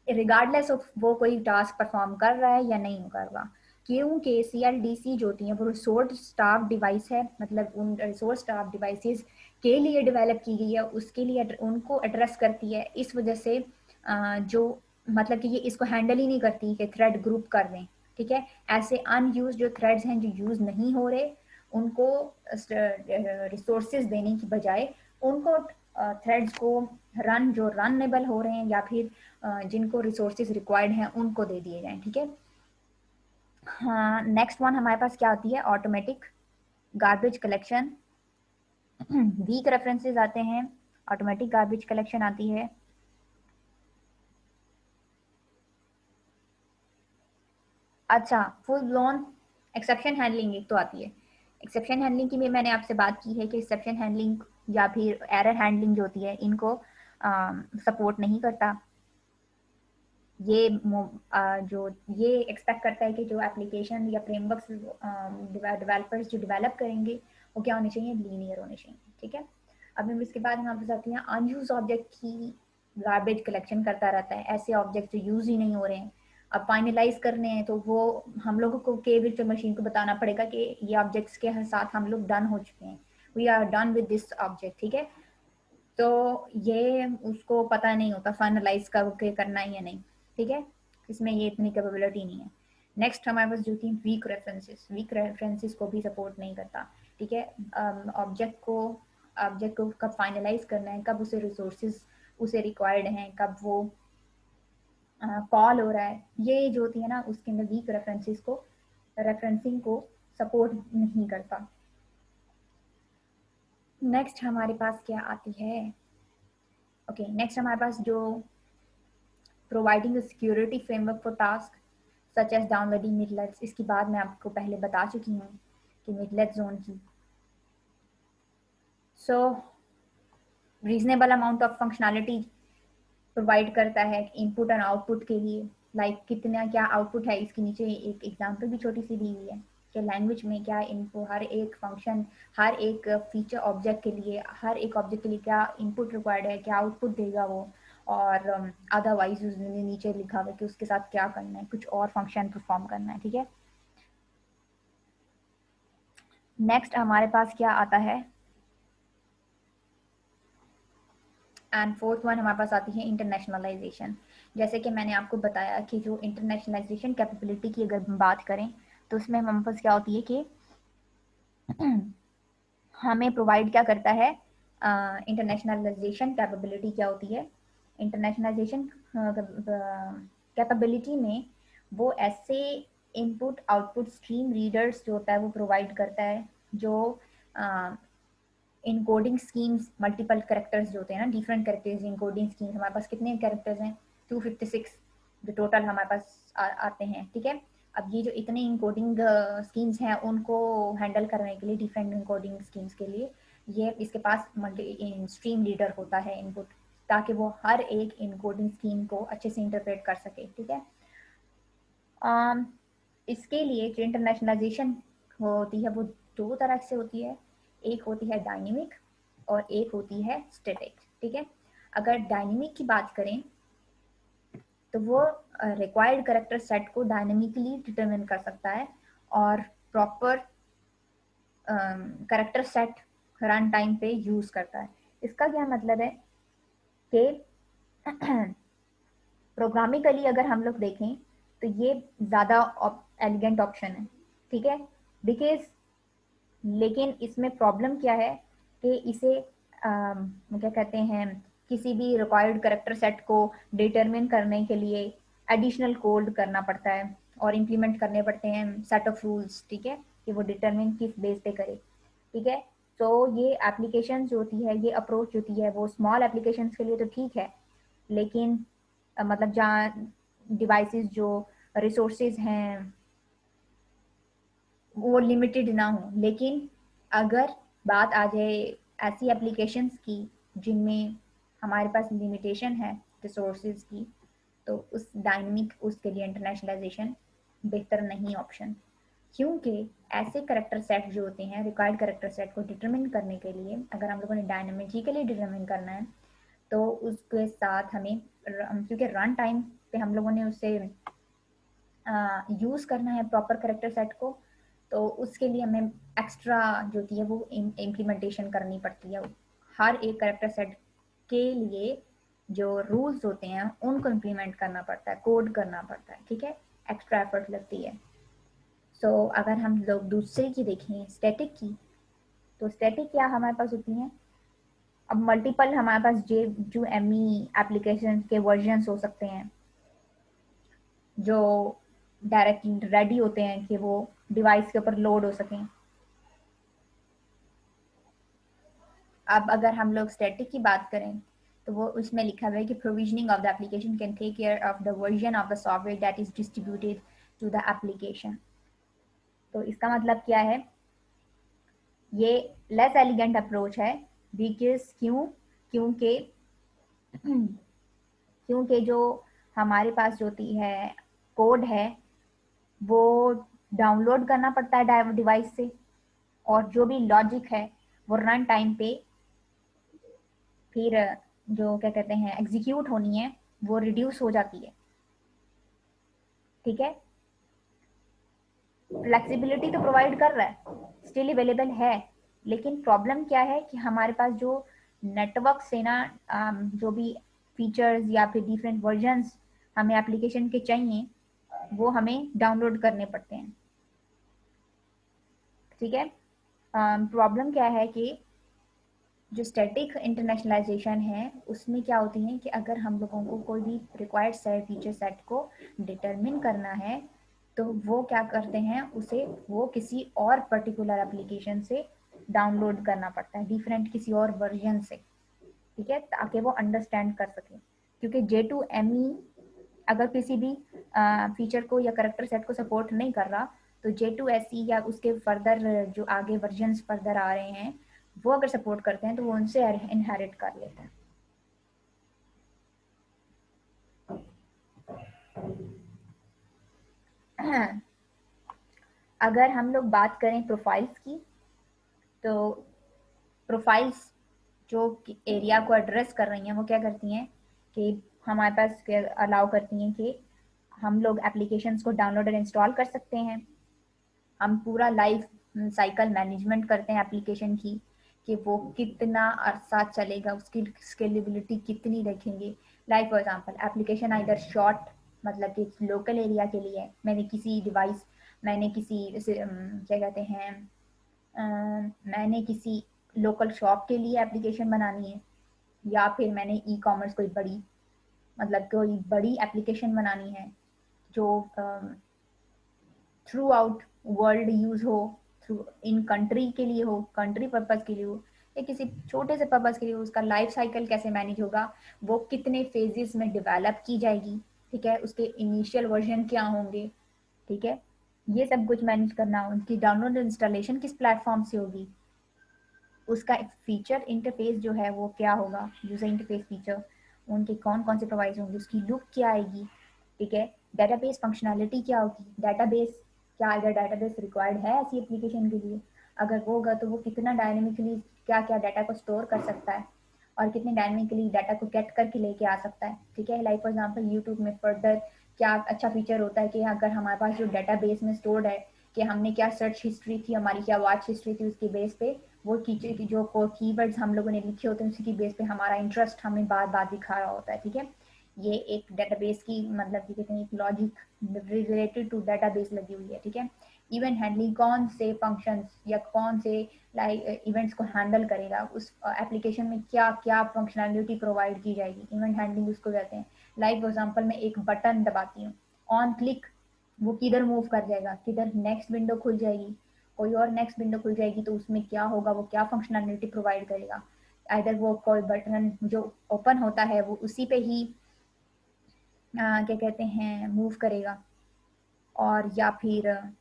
A: रिगार्डलेस ऑफ वो कोई टास्क परफॉर्म कर रहा है या नहीं कर रहा, क्योंकि CLDC जो होती हैं वो रिसोर्स स्टाफ डिवाइस है, मतलब उन रिसोर्स स्टाफ डिवाइसेस के लिए डेवलप की गई है, उसके लिए उनको एड्रेस करती है। इस वजह से जो मतलब कि ये इसको हैंडल ही नहीं करती कि थ्रेड ग्रुप कर दें, ठीक है। ऐसे अनयूज जो थ्रेड्स हैं जो यूज नहीं हो रहे, उनको रिसोर्सेज देने की बजाय उनको थ्रेड्स को जो रनेबल हो रहे हैं या फिर जिनको रिसोर्सेज रिक्वायर्ड हैं उनको दे दिए जाएं, ठीक है। हाँ, नेक्स्ट वन हमारे पास क्या होती है, automatic garbage collection. Weak references आते हैं, ऑटोमेटिक गार्बेज कलेक्शन आती है। अच्छा, फुल ब्लोन एक्सेप्शन हैंडलिंग एक तो आती है। एक्सेप्शन हैंडलिंग की भी मैंने आपसे बात की है कि एक्सेप्शन हैंडलिंग या फिर एरर हैंडलिंग जो होती है इनको सपोर्ट नहीं करता। ये जो ये एक्सपेक्ट करता है कि जो एप्लीकेशन या फ्रेमवर्क्स डेवलपर्स जो डेवलप करेंगे वो क्या होने चाहिए, लीनियर होने चाहिए, ठीक है। अब हम इसके बाद हमारे पास आती हैं अनयूज ऑब्जेक्ट की गार्बेज कलेक्शन करता रहता है, ऐसे ऑब्जेक्ट जो यूज ही नहीं हो रहे हैं। अब फाइनलाइज करने हैं तो वो हम लोगों को के virtual मशीन को बताना पड़ेगा कि ये ऑब्जेक्ट्स के साथ हम लोग डन हो चुके हैं, we are done with this object, ठीक है। तो ये उसको पता नहीं होता फाइनलाइज करके करना है या नहीं, ठीक है, इसमें ये इतनी कैपेबिलिटी नहीं है। नेक्स्ट हमारे पास जो थी वीक रेफरेंसेस को भी सपोर्ट नहीं करता, ठीक है। ऑब्जेक्ट को कब फाइनलाइज करना है, कब उसे रिसोर्सेज उसे रिक्वायर्ड हैं, कब वो कॉल हो रहा है, ये जो होती है ना उसके अंदर वीक रेफरेंसेस को रेफरेंसिंग को सपोर्ट नहीं करता। नेक्स्ट हमारे पास क्या आती है, ओके, नेक्स्ट हमारे पास जो providing a security framework for task such as downloading midlets, इसकी बात मैं आपको पहले बता चुकी हूँ कि मिडलेट जोन की। So reasonable amount of functionality provide करता है इनपुट और आउटपुट के लिए, लाइक कितना क्या आउटपुट है, इसके नीचे एक एग्जांपल भी छोटी सी दी हुई है कि लैंग्वेज में क्या इनपुट, हर एक फंक्शन, हर एक फीचर ऑब्जेक्ट के लिए, हर एक ऑब्जेक्ट के लिए क्या इनपुट रिक्वायर्ड है, क्या आउटपुट देगा वो, और अदरवाइज उसने नीचे लिखा हुआ है कि उसके साथ क्या करना है, कुछ और फंक्शन परफॉर्म करना है, ठीक है। नेक्स्ट हमारे पास क्या आता है, एंड फोर्थ वन हमारे पास आती है इंटरनेशनलाइजेशन। जैसे कि मैंने आपको बताया कि जो इंटरनेशनलाइजेशन कैपेबिलिटी की अगर हम बात करें तो उसमें हमारे पास क्या होती है कि हमें प्रोवाइड क्या करता है, इंटरनेशनलाइजेशन कैपेबिलिटी क्या होती है, इंटरनेशनलाइजेशन कैपेबिलिटी में वो ऐसे इनपुट आउटपुट स्ट्रीम रीडर्स जो होता है वो प्रोवाइड करता है, जो इनकोडिंग स्कीम्स मल्टीपल कैरेक्टर्स जो होते हैं ना, डिफरेंट कैरेक्टर्स इनकोडिंग स्कीम्स, हमारे पास कितने कैरेक्टर्स हैं, 256 जो टोटल हमारे पास आते हैं, ठीक है। अब ये जो इतने इनकोडिंग स्कीम्स हैं उनको हैंडल करने के लिए, डिफरेंट इनकोडिंग स्कीम्स के लिए ये इसके पास मल्टी स्ट्रीम रीडर होता है इनपुट, ताकि वो हर एक इनकोडिंग स्कीम को अच्छे से इंटरप्रेट कर सके, ठीक है। इसके लिए जो इंटरनेशनलाइजेशन होती है वो दो तरह से होती है, एक होती है डायनेमिक और एक होती है स्टैटिक, ठीक है। अगर डायनेमिक की बात करें तो वो रिक्वायर्ड करेक्टर सेट को डायनेमिकली डिटरमिन कर सकता है और proper character set run time पे यूज करता है। इसका क्या मतलब है कि प्रोग्रामिकली अगर हम लोग देखें तो ये ज़्यादा एलिगेंट ऑप्शन है, ठीक है, बिकॉज लेकिन इसमें प्रॉब्लम क्या है कि इसे क्या कहते हैं, किसी भी रिक्वायर्ड करेक्टर सेट को डिटरमिन करने के लिए एडिशनल कोड करना पड़ता है और इम्प्लीमेंट करने पड़ते हैं सेट ऑफ रूल्स, ठीक है, कि वो डिटरमिन किस बेस पे करे, ठीक है। तो ये एप्लीकेशन जो होती है, ये अप्रोच होती है वो स्मॉल एप्लीकेशन के लिए तो ठीक है, लेकिन मतलब जहाँ डिवाइसेस जो रिसोर्सेज हैं वो लिमिटेड ना हो। लेकिन अगर बात आ जाए ऐसी एप्लीकेशंस की जिनमें हमारे पास लिमिटेशन है रिसोर्सेज की, तो उस डायनेमिक उसके लिए इंटरनेशनलाइजेशन बेहतर नहीं ऑप्शन, क्योंकि ऐसे करेक्टर सेट जो होते हैं रिक्वायर्ड करेक्टर सेट को डिटरमिन करने के लिए अगर हम लोगों ने डायनेमिकली डिटरमिन करना है तो उसके साथ हमें क्योंकि रन टाइम पे हम लोगों ने उसे यूज़ करना है प्रॉपर करेक्टर सेट को, तो उसके लिए हमें एक्स्ट्रा जो होती है वो इम्प्लीमेंटेशन करनी पड़ती है। हर एक करेक्टर सेट के लिए जो रूल्स होते हैं उनको इम्प्लीमेंट करना पड़ता है, कोड करना पड़ता है, ठीक है, एक्स्ट्रा एफर्ट लगती है। सो अगर हम लोग दूसरे की देखें स्टैटिक की, तो स्टैटिक क्या हमारे पास होती हैं, अब मल्टीपल हमारे पास जे जो एम ई एप्लीकेशन के वर्जन्स हो सकते हैं जो डायरेक्ट रेडी होते हैं कि वो डिवाइस के ऊपर लोड हो सकें। अब अगर हम लोग स्टैटिक की बात करें तो वो उसमें लिखा हुआ है कि provisioning of the application can take care of the version of the software that is distributed to the application. तो इसका मतलब क्या है, ये लेस एलिगेंट अप्रोच है, बिकॉज क्योंकि क्योंकि जो हमारे पास जो होती है कोड है वो डाउनलोड करना पड़ता है डिवाइस से, और जो भी लॉजिक है वो रन टाइम पे फिर जो क्या कहते हैं एग्जीक्यूट होनी है वो रिड्यूस हो जाती है, ठीक है। फ्लेक्सिबिलिटी तो प्रोवाइड कर रहा है, स्टिल अवेलेबल है, लेकिन प्रॉब्लम क्या है कि हमारे पास जो नेटवर्क से ना जो भी फीचर्स या फिर डिफरेंट वर्जन्स हमें एप्लीकेशन के चाहिए वो हमें डाउनलोड करने पड़ते हैं, ठीक है। प्रॉब्लम क्या है कि जो स्टैटिक इंटरनेशनलाइजेशन है उसमें क्या होती है कि अगर हम लोगों को कोई भी रिक्वायर्ड सेट फीचर सेट को डिटरमिन करना है तो वो क्या करते हैं, उसे वो किसी और पर्टिकुलर एप्लीकेशन से डाउनलोड करना पड़ता है, डिफरेंट किसी और वर्जन से, ठीक है, ताकि वो अंडरस्टैंड कर सके। क्योंकि J2ME अगर किसी भी फीचर को या करेक्टर सेट को सपोर्ट नहीं कर रहा तो J2SE या उसके फर्दर जो आगे वर्जन्स फर्दर आ रहे हैं वो अगर सपोर्ट करते हैं तो वो उनसे इनहेरिट कर लेते हैं। अगर हम लोग बात करें प्रोफाइल्स की, तो प्रोफाइल्स जो एरिया को एड्रेस कर रही हैं वो क्या करती हैं कि हमारे पास अलाउ करती हैं कि हम लोग एप्लीकेशंस को डाउनलोड और इंस्टॉल कर सकते हैं, हम पूरा लाइफ साइकिल मैनेजमेंट करते हैं एप्लीकेशन की कि वो कितना अरसा चलेगा, उसकी स्केलेबिलिटी कितनी रखेंगे। Like for example application either short मतलब कि लोकल एरिया के लिए मैंने किसी डिवाइस मैंने किसी क्या कहते हैं मैंने किसी लोकल शॉप के लिए एप्लीकेशन बनानी है, या फिर मैंने ई कॉमर्स कोई बड़ी मतलब कोई बड़ी एप्लीकेशन बनानी है जो थ्रू आउट वर्ल्ड यूज हो, थ्रू इन कंट्री के लिए हो, कंट्री पर्पज के लिए हो, या किसी छोटे से पर्पज के लिए हो, उसका लाइफ साइकिल कैसे मैनेज होगा, वो कितने फेजेस में डेवलप की जाएगी, ठीक है, उसके इनिशियल वर्जन क्या होंगे, ठीक है, ये सब कुछ मैनेज करना, उनकी डाउनलोड इंस्टॉलेशन किस प्लेटफॉर्म से होगी, उसका फीचर इंटरफेस जो है वो क्या होगा, यूजर इंटरफेस फीचर उनके कौन कौन से प्रोवाइड होंगे, उसकी लुक क्या आएगी, ठीक है, डेटाबेस फंक्शनैलिटी क्या होगी, डेटाबेस क्या अगर डेटाबेस रिक्वायर्ड है ऐसी एप्लीकेशन के लिए, अगर वो होगा तो वो कितना डायनेमिकली क्या क्या डाटा को स्टोर कर सकता है, और कितने डायनेमिकली डाटा को गेट करके लेके आ सकता है, ठीक है। लाइक फॉर एग्जांपल यूट्यूब में फर्दर क्या अच्छा फीचर होता है कि अगर हमारे पास जो डेटाबेस में स्टोर्ड है कि हमने क्या सर्च हिस्ट्री थी हमारी, क्या वॉच हिस्ट्री थी, उसके बेस पे वो जो कीवर्ड्स हम लोगों ने लिखे होते हैं उसी की बेस पे हमारा इंटरेस्ट हमें बार बार दिखा रहा होता है, ठीक है। ये एक डेटाबेस की मतलब कि कहते हैं एक लॉजिक रिलेटेड टू डेटाबेस लगी हुई है, ठीक है। इवेंट हैंडलिंग कौन से फंक्शंस या कौन से लाइक इवेंट्स को हैंडल करेगा, उस एप्लीकेशन में क्या क्या फंक्शनैलिटी प्रोवाइड की जाएगी, इवेंट हैंडलिंग उसको कहते हैं। लाइक फॉर एग्जांपल मैं एक बटन दबाती हूँ, ऑन क्लिक वो किधर मूव कर जाएगा, किधर नेक्स्ट विंडो खुल जाएगी, कोई और नेक्स्ट विंडो खुल जाएगी तो उसमें क्या होगा, वो क्या फंक्शनैलिटी प्रोवाइड करेगा। इधर वो कोई बटन जो ओपन होता है वो उसी पे ही क्या कहते हैं मूव करेगा, और या फिर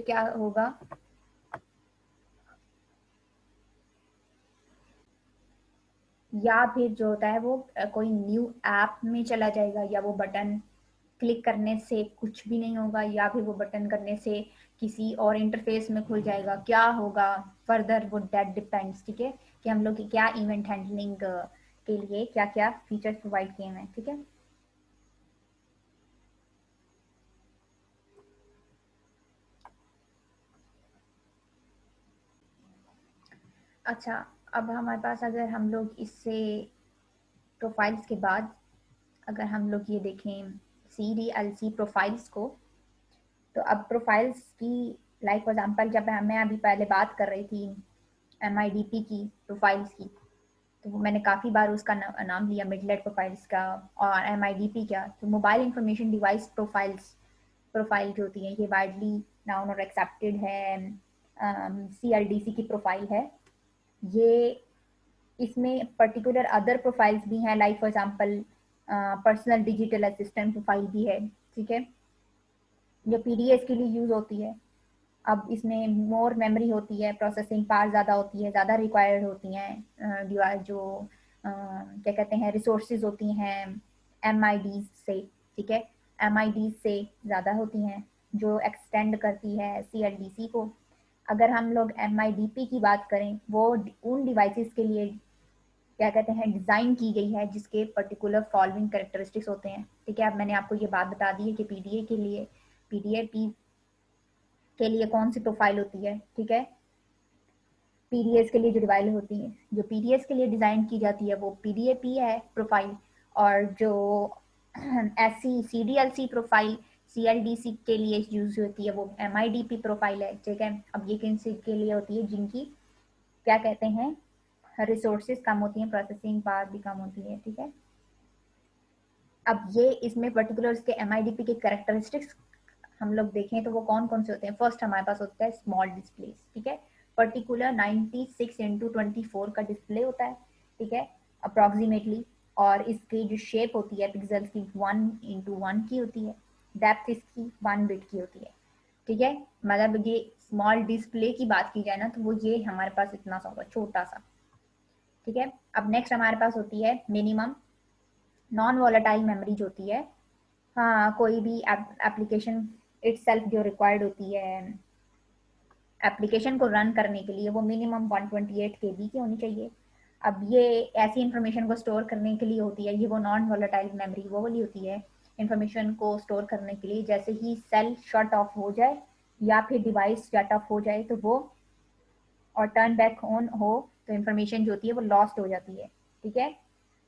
A: क्या होगा, या फिर जो होता है वो कोई न्यू ऐप में चला जाएगा, या वो बटन क्लिक करने से कुछ भी नहीं होगा, या फिर वो बटन करने से किसी और इंटरफेस में खुल जाएगा, क्या होगा फर्दर वो डेट डिपेंड्स, ठीक है। कि हम लोग की क्या इवेंट हैंडलिंग के लिए क्या क्या फीचर्स प्रोवाइड किए हैं, ठीक है। अच्छा, अब हमारे पास अगर हम लोग इससे प्रोफाइल्स के बाद अगर हम लोग ये देखें CDLC प्रोफाइल्स को, तो अब प्रोफाइल्स की लाइक फॉर एग्जांपल जब मैं अभी पहले बात कर रही थी MIDP की प्रोफाइल्स की, तो वो मैंने काफ़ी बार उसका नाम लिया मिडलेट प्रोफाइल्स का और MIDP क्या, तो mobile information device profiles profile जो होती है ये वाइडली नाउन और एक्सेप्टेड है, CLDC की प्रोफाइल है ये। इसमें पर्टिकुलर अदर प्रोफाइल्स भी हैं, like for example personal digital assistant profile भी है, ठीक है, जो PDS के लिए यूज़ होती है। अब इसमें मोर मेमोरी होती है, प्रोसेसिंग पावर ज़्यादा होती है, ज़्यादा रिक्वायर्ड होती हैं डिवाइस जो क्या कहते हैं रिसोर्सेज होती हैं MID से, ठीक है, MID से ज़्यादा होती हैं जो एक्सटेंड करती है CLDC को। अगर हम लोग MIDP की बात करें वो उन डिवाइसेस के लिए क्या कहते हैं डिज़ाइन की गई है जिसके पर्टिकुलर फॉलोइंग करेक्टरिस्टिक्स होते हैं, ठीक है। अब मैंने आपको ये बात बता दी है कि PDA के लिए कौन सी प्रोफाइल होती है, ठीक है। PDS के लिए जो डिवाइल होती है, जो PDS के लिए डिज़ाइन की जाती है वो PDAP है प्रोफाइल, और जो CDLC प्रोफाइल CLDC के लिए यूज होती है वो MIDP प्रोफाइल है, ठीक है। अब ये किन से के लिए होती है जिनकी क्या कहते हैं रिसोर्सेज कम होती हैं, प्रोसेसिंग पावर भी कम होती है, ठीक है। अब ये इसमें पर्टिकुलर उसके MIDP के कैरेक्टरिस्टिक्स हम लोग देखें तो वो कौन कौन से होते हैं। फर्स्ट हमारे पास होता है स्मॉल डिस्प्ले, ठीक है, पर्टिकुलर 96x24 का डिस्प्ले होता है, ठीक है, अप्रॉक्सीमेटली। और इसकी जो शेप होती है पिक्सल्स की 1x1 की होती है, डेप्थ इसकी 1 बिट की होती है, ठीक है। मतलब ये स्मॉल डिस्प्ले की बात की जाए ना तो वो ये हमारे पास इतना सा होगा छोटा सा, ठीक है। अब नेक्स्ट हमारे पास होती है मिनिमम नॉन वॉलेटाइल मेमोरी जो होती है, हाँ कोई भी एप्लीकेशन इटसेल्फ जो रिक्वायर्ड होती है एप्लीकेशन को रन करने के लिए वो मिनिमम 128 KB की होनी चाहिए। अब ये ऐसी इंफॉर्मेशन को स्टोर करने के लिए होती है, ये वो नॉन वॉलेटाइल मेमोरी वो वाली होती है इंफॉर्मेशन को स्टोर करने के लिए जैसे ही सेल शट ऑफ हो जाए या फिर डिवाइस शट ऑफ हो जाए तो वो और टर्न बैक ऑन हो तो इंफॉर्मेशन जो होती है वो लॉस्ट हो जाती है, ठीक है।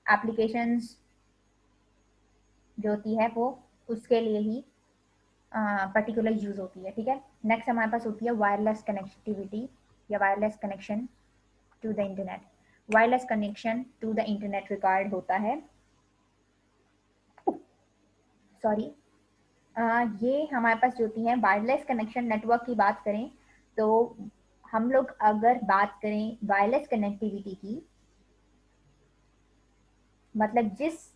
A: एप्लीकेशंस जो होती है वो उसके लिए ही पर्टिकुलर यूज होती है, ठीक है। नेक्स्ट हमारे पास होती है वायरलेस कनेक्टिविटी या wireless connection to the internet. Wireless connection to the internet required होता है, सॉरी, ये हमारे पास जो होती है वायरलेस कनेक्शन नेटवर्क की बात करें तो हम लोग अगर बात करें वायरलेस कनेक्टिविटी की मतलब जिस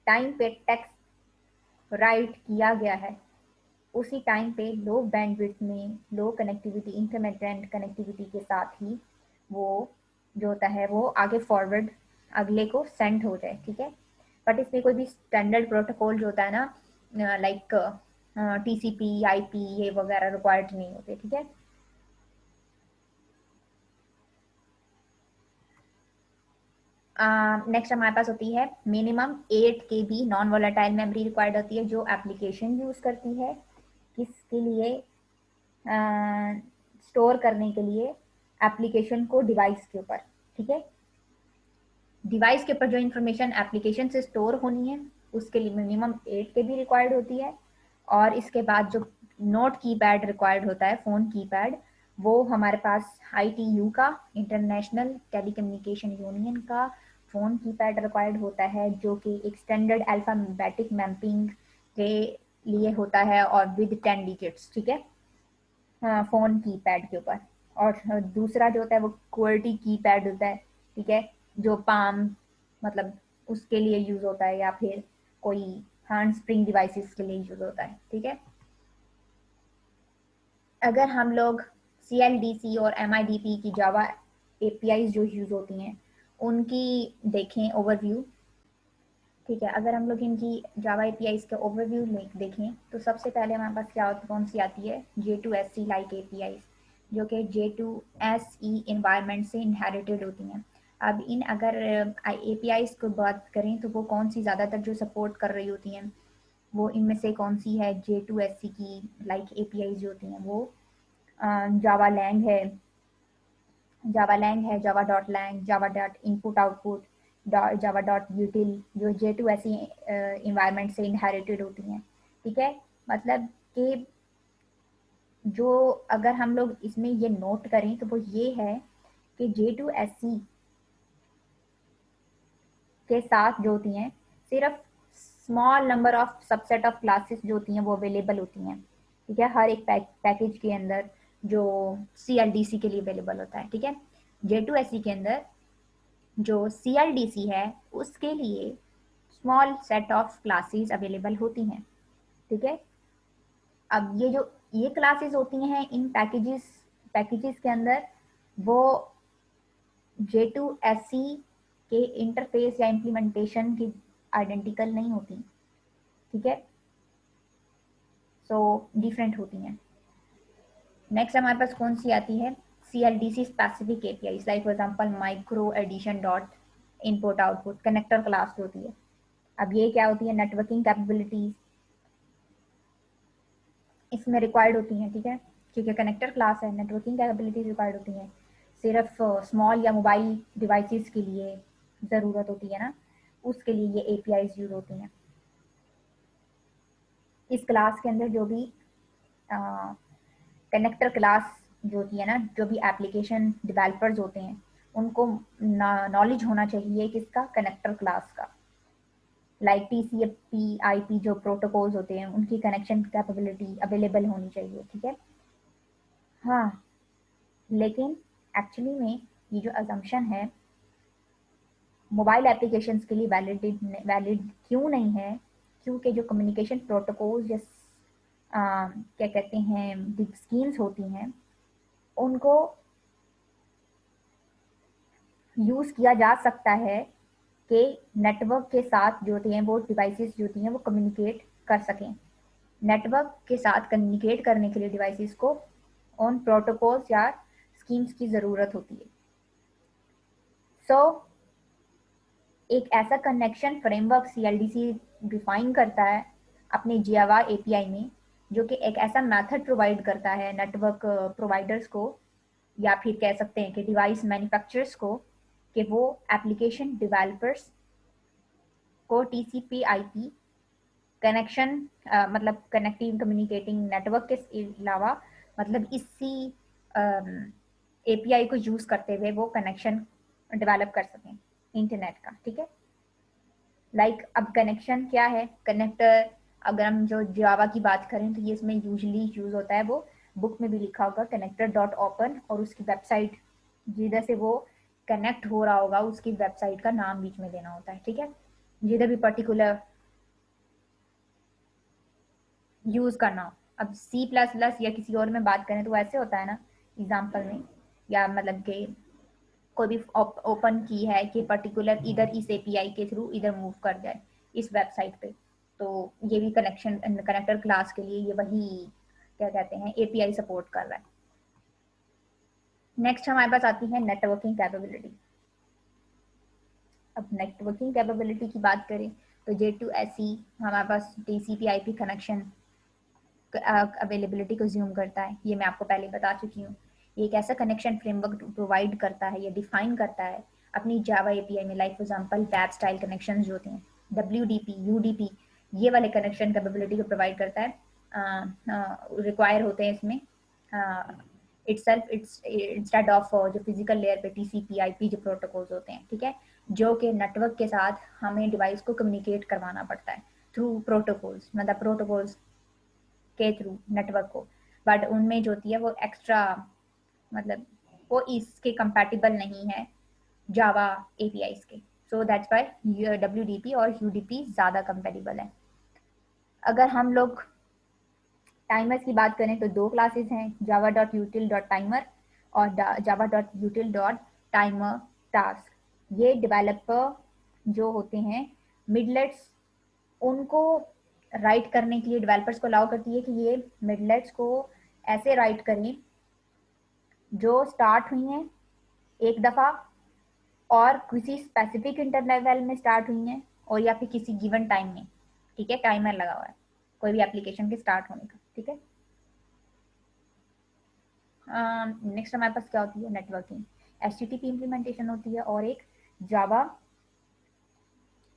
A: टाइम पे टेक्स्ट राइट किया गया है उसी टाइम पे लो बैंडविड्थ में लो कनेक्टिविटी इंटरमिटेंट कनेक्टिविटी के साथ ही वो जो होता है वो आगे फॉरवर्ड अगले को सेंड हो जाए, ठीक है। बट इसमें कोई भी स्टैंडर्ड प्रोटोकॉल जो होता है ना, लाइक टीसीपी, आईपी, ये वगैरह रिक्वायर्ड नहीं होते, ठीक है। नेक्स्ट हमारे पास होती है minimum 8 KB non volatile memory required होती है, जो एप्लीकेशन यूज करती है किसके लिए, स्टोर करने के लिए एप्लीकेशन को डिवाइस के ऊपर, ठीक है। डिवाइस के ऊपर जो इन्फॉर्मेशन एप्लीकेशन से स्टोर होनी है उसके लिए मिनिमम 8 KB रिक्वायर्ड होती है। और इसके बाद जो नोट कीपैड रिक्वायर्ड होता है, फ़ोन कीपैड, वो हमारे पास ITU का, इंटरनेशनल टेलीकम्युनिकेशन यूनियन का फ़ोन कीपैड रिक्वायर्ड होता है, जो कि एक स्टैंडर्ड अल्फ़ाबेटिक मैपिंग के लिए होता है और विद 10 डिजिट्स, ठीक है, फ़ोन कीपैड के ऊपर। और दूसरा जो होता है वो QWERTY कीपैड होता है, ठीक है, जो पाम मतलब उसके लिए यूज़ होता है, या फिर कोई हैंड स्प्रिंग डिवाइसेस के लिए यूज़ होता है, ठीक है। अगर हम लोग CLDC और MIDP की जावा APIs जो यूज़ होती हैं उनकी देखें ओवरव्यू, ठीक है। अगर हम लोग इनकी जावा APIs के ओवरव्यू देखें तो सबसे पहले हमारे पास क्या कौन सी आती है, J2SE लाइक APIs, जो कि J2SE इन्वायरमेंट से इनहेरिटेड होती हैं। अब इन अगर APIs को बात करें तो वो कौन सी ज़्यादातर जो सपोर्ट कर रही होती हैं, वो इनमें से कौन सी है, J2SE की लाइक APIs जो होती हैं वो जावा लैंग है, Java dot lang, Java dot input output, Java dot util, जो J2 ऐसी इन्वायरमेंट से इनहेरिटेड होती हैं, ठीक है। मतलब कि जो अगर हम लोग इसमें ये नोट करें तो वो ये है कि J2SE के साथ जो होती हैं सिर्फ small number of subset of classes जो होती हैं वो अवेलेबल होती हैं, ठीक है, हर एक पैकेज के अंदर जो CLDC के लिए अवेलेबल होता है, ठीक है। J2SE के अंदर जो CLDC है उसके लिए small set of classes available होती हैं, ठीक है। अब ये क्लासेस होती हैं इन पैकेजेस के अंदर, वो J2SE के इंटरफेस या इम्प्लीमेंटेशन की आइडेंटिकल नहीं होती, ठीक है, सो डिफरेंट होती हैं। नेक्स्ट हमारे पास कौन सी आती है, CLDC specific APIs, like for example micro edition dot input output connector class होती है। अब ये क्या होती है, नेटवर्किंग कैपेबिलिटीज इसमें रिक्वायर्ड होती हैं, ठीक है, क्योंकि कनेक्टर क्लास है, नेटवर्किंग कैपेबिलिटीज रिक्वायर्ड होती हैं, सिर्फ स्मॉल या मोबाइल डिवाइसेस के लिए ज़रूरत होती है ना, उसके लिए ये APIs यूज होती हैं। इस क्लास के अंदर जो भी कनेक्टर क्लास जो होती है ना, जो भी एप्लीकेशन डेवलपर्स होते हैं उनको नॉलेज होना चाहिए किसका, कनेक्टर क्लास का, लाइक TCP IP जो प्रोटोकॉल्स होते हैं उनकी कनेक्शन कैपेबिलिटी अवेलेबल होनी चाहिए, ठीक है। हाँ, लेकिन एक्चुअली में ये जो अजम्पशन है मोबाइल एप्लीकेशंस के लिए वैलिड क्यों नहीं है, क्योंकि जो कम्युनिकेशन प्रोटोकॉल्स या क्या कहते हैं स्कीम्स होती हैं उनको यूज़ किया जा सकता है कि नेटवर्क के साथ जो होती हैं वो डिवाइसेस जो होती हैं वो कम्युनिकेट कर सकें। नेटवर्क के साथ कम्युनिकेट करने के लिए डिवाइसेस को उन प्रोटोकॉल्स या स्कीम्स की ज़रूरत होती है। सो एक ऐसा कनेक्शन फ्रेमवर्क CLDC डिफाइन करता है अपने जावा API में, जो कि एक ऐसा मेथड प्रोवाइड करता है नेटवर्क प्रोवाइडर्स को, या फिर कह सकते हैं कि डिवाइस मैन्युफैक्चरर्स को, कि वो एप्लीकेशन डेवलपर्स को TCP IP कनेक्शन मतलब कनेक्टिंग कम्युनिकेटिंग नेटवर्क के अलावा मतलब इसी API को यूज़ करते हुए वो कनेक्शन डेवलप कर सकें इंटरनेट का, ठीक है। लाइक अब कनेक्शन क्या है, कनेक्टर, अगर हम जो जावा की बात करें तो ये इसमें यूजली यूज़ होता है, वो बुक में भी लिखा होगा कनेक्टर डॉट ओपन, और उसकी वेबसाइट जिधर से वो कनेक्ट हो रहा होगा उसकी वेबसाइट का नाम बीच में देना होता है, ठीक है, जिधर भी पर्टिकुलर यूज़ करना हो। अब C++ या किसी और में बात करें तो ऐसे होता है ना एग्जाम्पल में, या मतलब कि कोई भी ओपन की है कि पर्टिकुलर इधर इस API के थ्रू इधर मूव कर जाए, इस वेबसाइट पे। तो ये भी कनेक्टर क्लास के लिए ये वही क्या कहते हैं एपीआई सपोर्ट कर रहा है। नेक्स्ट हमारे पास आती है नेटवर्किंग कैपेबिलिटी। अब नेटवर्किंग कैपेबिलिटी की बात करें तो J2SE हमारे पास TCP/IP कनेक्शन अवेलेबिलिटी को ज्यूम करता है, ये मैं आपको पहले बता चुकी हूँ। ये एक ऐसा कनेक्शन फ्रेमवर्क प्रोवाइड करता है, ये डिफाइन करता है अपनी जावा एपीआई में, like for example web style connection जो होते हैं WDP UDP, ये वाले कनेक्शन कैपेबिलिटी को प्रोवाइड करता है, रिक्वायर होते हैं इसमें इट्सएल्फ इट्स इंस्टेड ऑफ जो फिजिकल लेयर पे TCP/IP जो प्रोटोकॉल्स होते हैं, ठीक है, जो कि नेटवर्क के साथ हमें डिवाइस को कम्युनिकेट करवाना पड़ता है थ्रू प्रोटोकॉल्स, मतलब प्रोटोकॉल्स के थ्रू नेटवर्क को, बट उनमें जो होती है वो एक्स्ट्रा मतलब वो इसके कंपैटिबल नहीं है जावा एपीआईज के, सो दैट्स व्हाई WDP और UDP ज़्यादा कंपैटिबल है। अगर हम लोग टाइमर्स की बात करें तो दो क्लासेस हैं, java.util.timer और java.util.timer task। ये डेवलपर जो होते हैं मिडलेट्स, उनको राइट करने के लिए डेवलपर्स को अलाउ करती है कि ये मिडलेट्स को ऐसे राइट करें जो स्टार्ट हुई हैं एक दफ़ा और किसी स्पेसिफिक इंटरवल में स्टार्ट हुई हैं और या फिर किसी गिवन टाइम में, ठीक है, टाइमर लगा हुआ है कोई भी एप्लीकेशन के स्टार्ट होने का, ठीक है। नेक्स्ट हमारे पास क्या होती है नेटवर्किंग, HTTP इम्प्लीमेंटेशन होती है और एक Java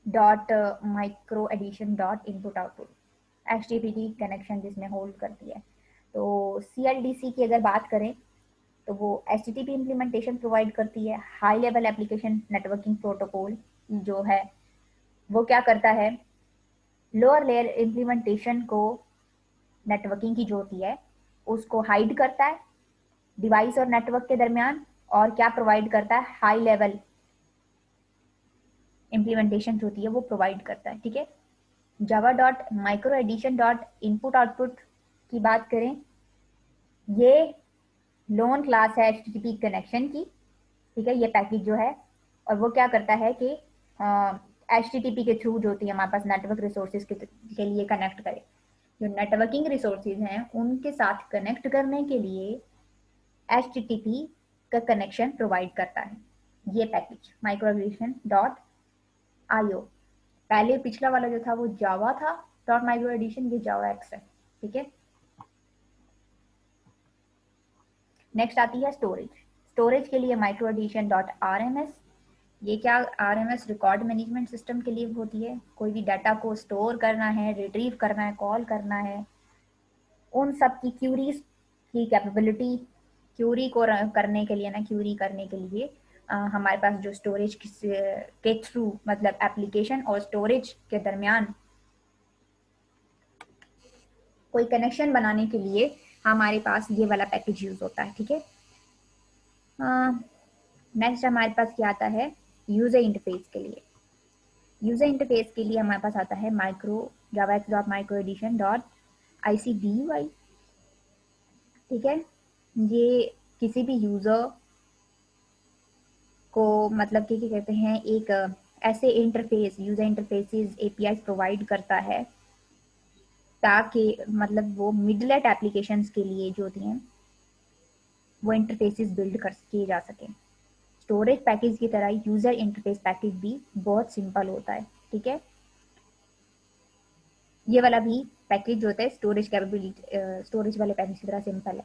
A: dot micro edition dot input output HTTP connection जिसमें होल्ड करती है। तो CLDC की अगर बात करें तो वो HTTP इम्प्लीमेंटेशन प्रोवाइड करती है, high level application networking protocol जो है वो क्या करता है, लोअर लेयर इम्प्लीमेंटेशन को नेटवर्किंग की जो होती है उसको हाइड करता है डिवाइस और नेटवर्क के दरमियान, और क्या प्रोवाइड करता है, हाई लेवल इम्प्लीमेंटेशन जो होती है वो प्रोवाइड करता है, ठीक है। Java dot micro edition dot input output की बात करें, ये लोन क्लास है HTTP कनेक्शन की, ठीक है, ये पैकेज जो है, और वो क्या करता है कि HTTP के थ्रू जो होती है हमारे पास नेटवर्क रिसोर्सेज के लिए कनेक्ट करे, जो नेटवर्किंग रिसोर्सेज हैं उनके साथ कनेक्ट करने के लिए HTTP का कनेक्शन प्रोवाइड करता है ये package micro edition dot IO। पहले पिछला वाला जो था वो जावा था डॉट माइक्रो एडिशन, ये जावा एक्स है, ठीक है। नेक्स्ट आती है स्टोरेज। स्टोरेज के लिए माइक्रो एडिशन डॉट RMS, ये क्या RMS रिकॉर्ड मैनेजमेंट सिस्टम के लिए होती है, कोई भी डाटा को स्टोर करना है, रिट्रीव करना है, कॉल करना है, उन सब की क्यूरीज की कैपेबिलिटी, क्यूरी को करने के लिए ना, क्यूरी करने के लिए हमारे पास जो स्टोरेज के थ्रू मतलब एप्लीकेशन और स्टोरेज के दरमियान कोई कनेक्शन बनाने के लिए हमारे पास ये वाला पैकेज यूज होता है, ठीक है। नेक्स्ट हमारे पास क्या आता है यूजर इंटरफेस के लिए। यूजर इंटरफेस के लिए हमारे पास आता है micro Java X dot micro edition dot ICDUI, ठीक है। ये किसी भी यूजर को मतलब क्या कहते हैं एक ऐसे interface user interfaces APIs provide करता है ताकि मतलब वो मिडलेट एप्लीकेशंस के लिए जो होती हैं वो इंटरफेसेस बिल्ड कर किए जा सके। स्टोरेज पैकेज की तरह यूजर इंटरफेस पैकेज भी बहुत सिंपल होता है, ठीक है। ये वाला भी पैकेज जो होता है स्टोरेज कैपेबिलिटी स्टोरेज वाले पैकेज की तरह सिंपल है।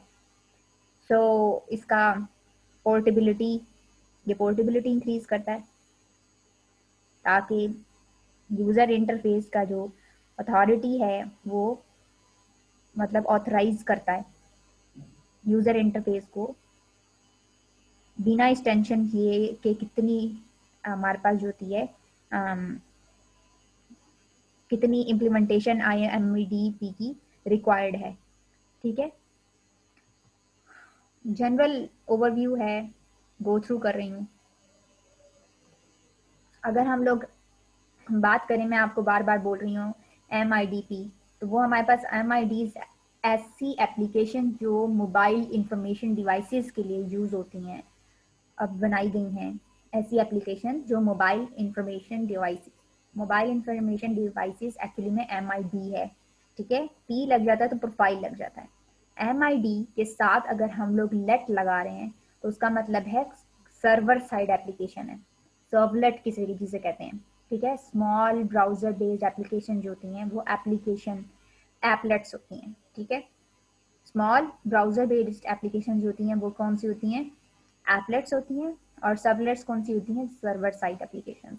A: सो इसका पोर्टेबिलिटी, ये पोर्टेबिलिटी इंक्रीज करता है ताकि यूजर इंटरफेस का जो अथॉरिटी है वो मतलब ऑथराइज करता है यूजर इंटरफेस को बिना एक्सटेंशन किए कि कितनी हमारे पास जो होती है कितनी इम्प्लीमेंटेशन IMEDP की रिक्वायर्ड है, ठीक है। जनरल ओवरव्यू है, गो थ्रू कर रही हूँ। अगर हम लोग बात करें, मैं आपको बार बार बोल रही हूँ MIDP, तो वो हमारे पास MIDs ऐसी एप्लीकेशन जो मोबाइल इंफॉर्मेशन डिवाइसेस के लिए यूज़ होती हैं, अब बनाई गई हैं ऐसी एप्लीकेशन जो mobile information device mobile information devices actually में MID है, ठीक है। P लग जाता है तो प्रोफाइल लग जाता है। MID के साथ अगर हम लोग लेट लगा रहे हैं तो उसका मतलब है सर्वर साइड एप्लीकेशन है, सर्वलेट किसी तरीके से कहते हैं, ठीक है। स्मॉल ब्राउजर बेस्ड एप्लीकेशन जो होती हैं वो एप्लीकेशन एपलेट्स होती हैं, ठीक है। स्मॉल ब्राउजर बेस्ड एप्लीकेशन जो होती हैं वो कौन सी होती हैं, एपलेट्स होती हैं। और सबलेट्स कौन सी होती हैं, सर्वर साइड एप्लीकेशन,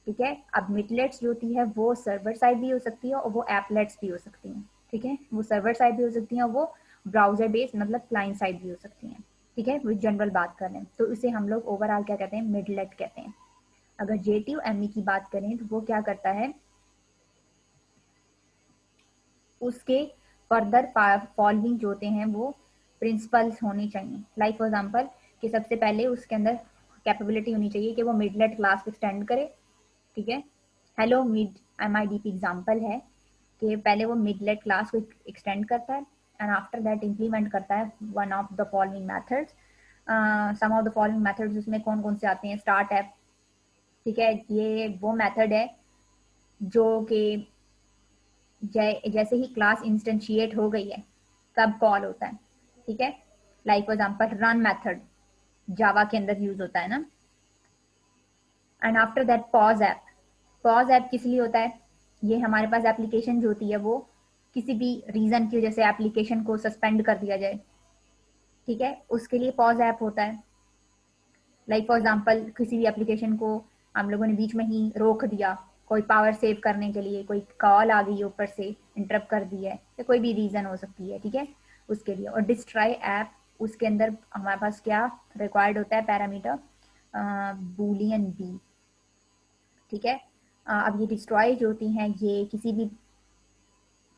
A: ठीक है। अब मिडलेट्स जो होती है वो सर्वर साइड भी हो सकती है और वो एपलेट्स भी हो सकती हैं, ठीक है। वो सर्वर साइड भी हो सकती हैं और वो ब्राउजर बेस्ड मतलब क्लाइंट साइड भी हो सकती हैं, ठीक है। वो जनरल बात कर रहे हैं तो इसे हम लोग ओवरऑल क्या कहते हैं, मिडलेट कहते हैं। अगर JTUME की बात करें तो वो क्या करता है, उसके फर्दर फॉलोइंग जो होते हैं वो प्रिंसिपल्स होने चाहिए। लाइक फॉर एग्जांपल कि सबसे पहले उसके अंदर कैपेबिलिटी होनी चाहिए कि वो मिडलेट क्लास को एक्सटेंड करे, ठीक है। हेलो मिड MIDP एग्जांपल है कि पहले वो मिडलेट क्लास को एक्सटेंड करता है एंड आफ्टर दैट इम्प्लीमेंट करता है one of the following methods. Some of the following methods उसमें कौन कौन से आते हैं, स्टार्ट ऐप, ठीक है। ये वो मेथड है जो कि जैसे ही क्लास इंस्टेंशिएट हो गई है तब कॉल होता है, ठीक है। Like for example run method Java के अंदर यूज होता है ना। And after that pause app, pause app किस लिए होता है, ये हमारे पास एप्लीकेशन जो होती है वो किसी भी रीजन की वजह से एप्लीकेशन को सस्पेंड कर दिया जाए, ठीक है, उसके लिए पॉज ऐप होता है। लाइक फॉर एग्जांपल किसी भी एप्लीकेशन को हम लोगों ने बीच में ही रोक दिया, कोई पावर सेव करने के लिए, कोई कॉल आ गई ऊपर से इंटरप्ट कर दी है, या कोई भी रीजन हो सकती है, ठीक है, उसके लिए। और डिस्ट्रॉय ऐप, उसके अंदर हमारे पास क्या रिक्वायर्ड होता है, पैरामीटर बूलियन बी, ठीक है। अब ये डिस्ट्रॉय जो होती हैं ये किसी भी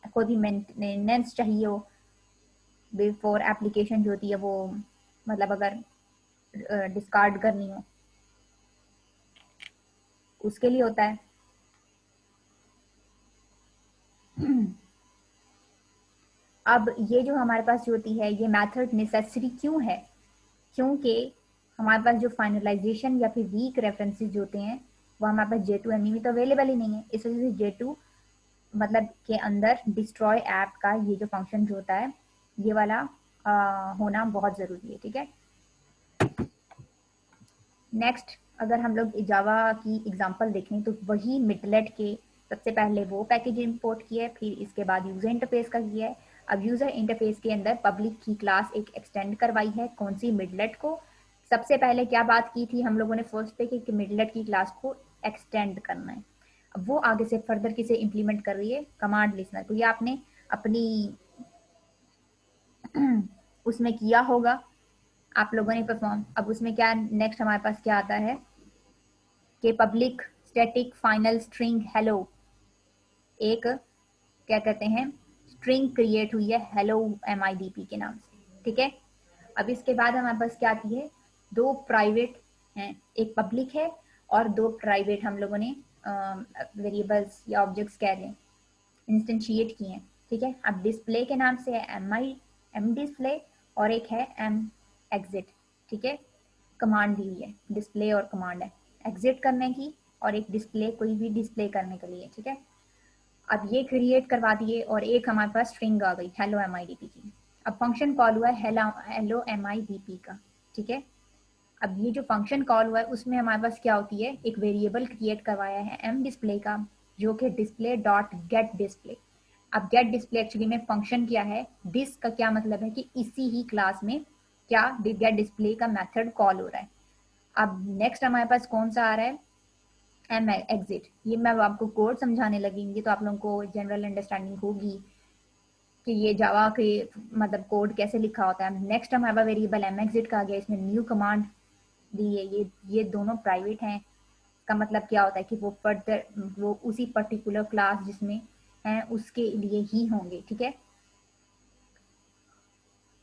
A: कोई भी मेंटेनेंस चाहिए हो बिफोर एप्लीकेशन जो होती है वो, मतलब अगर डिस्कार्ड करनी हो उसके लिए होता है। अब ये जो हमारे पास जो होती है ये मेथड नेसेसरी क्यों है, क्योंकि हमारे पास जो फाइनलाइजेशन या फिर वीक रेफरेंसेस जो होते हैं वो हमारे पास JTUME में तो अवेलेबल ही नहीं है। इस वजह से J2 मतलब के अंदर डिस्ट्रॉय ऐप का ये जो फंक्शन जो होता है ये वाला होना बहुत ज़रूरी है, ठीक है। नेक्स्ट अगर हम लोग जावा की एग्जांपल देखें तो वही मिडलेट के सबसे पहले वो पैकेज इंपोर्ट किया है, फिर इसके बाद यूज़र इंटरफेस का किया है। अब यूज़र इंटरफेस के अंदर पब्लिक की क्लास एक एक्सटेंड करवाई है, कौन सी, मिडलेट को। सबसे पहले क्या बात की थी हम लोगों ने फर्स्ट पे कि मिडलेट की क्लास को एक्सटेंड करना है। अब वो आगे से फर्दर किसे इम्प्लीमेंट कर रही है, कमांड लिसनर को। ये आपने अपनी उसमें किया होगा आप लोगों ने परफॉर्म। अब उसमें क्या नेक्स्ट हमारे पास क्या आता है कि public static final string hello, एक क्या कहते हैं स्ट्रिंग क्रिएट हुई है हेलो MIDP के नाम से, ठीक है। अब इसके बाद हमारे पास क्या आती है, दो प्राइवेट हैं, एक पब्लिक है और दो प्राइवेट हम लोगों ने वेरिएबल्स या ऑब्जेक्ट्स कह रहे हैं इंस्टेंशिएट किए हैं, ठीक है। अब डिस्प्ले के नाम से है M डिस्प्ले और एक है M एग्जिट, ठीक है। कमांड दी हुई है, डिस्प्ले और कमांड है एग्जिट करने की और एक डिस्प्ले कोई भी डिस्प्ले करने के लिए, ठीक है। अब ये क्रिएट करवा दिए और एक हमारे पास स्ट्रिंग आ गई हेलो MIDP की। अब फंक्शन कॉल हुआ है हेलो MIDP का, ठीक है। अब ये जो फंक्शन कॉल हुआ है उसमें हमारे पास क्या होती है, एक वेरिएबल क्रिएट करवाया है M डिस्प्ले का जो कि डिस्प्ले डॉट गेट डिस्प्ले। अब गेट डिस्प्ले एक्चुअली में फंक्शन क्या है, दिस का क्या मतलब है कि इसी ही क्लास में क्या गेट डिस्प्ले का मेथड कॉल हो रहा है। अब नेक्स्ट हमारे पास कौन सा आ रहा है, एम एग्जिट। ये मैं आपको कोड समझाने लगेंगे तो आप लोगों को जनरल अंडरस्टैंडिंग होगी कि ये जावा के मतलब कोड कैसे लिखा होता है। नेक्स्ट हमारे पास वेरिएबल एम एग्जिट का आ गया, इसमें न्यू कमांड दी है। ये दोनों प्राइवेट हैं, का मतलब क्या होता है कि वो फर्दर वो उसी पर्टिकुलर क्लास जिसमें हैं उसके लिए ही होंगे, ठीक है,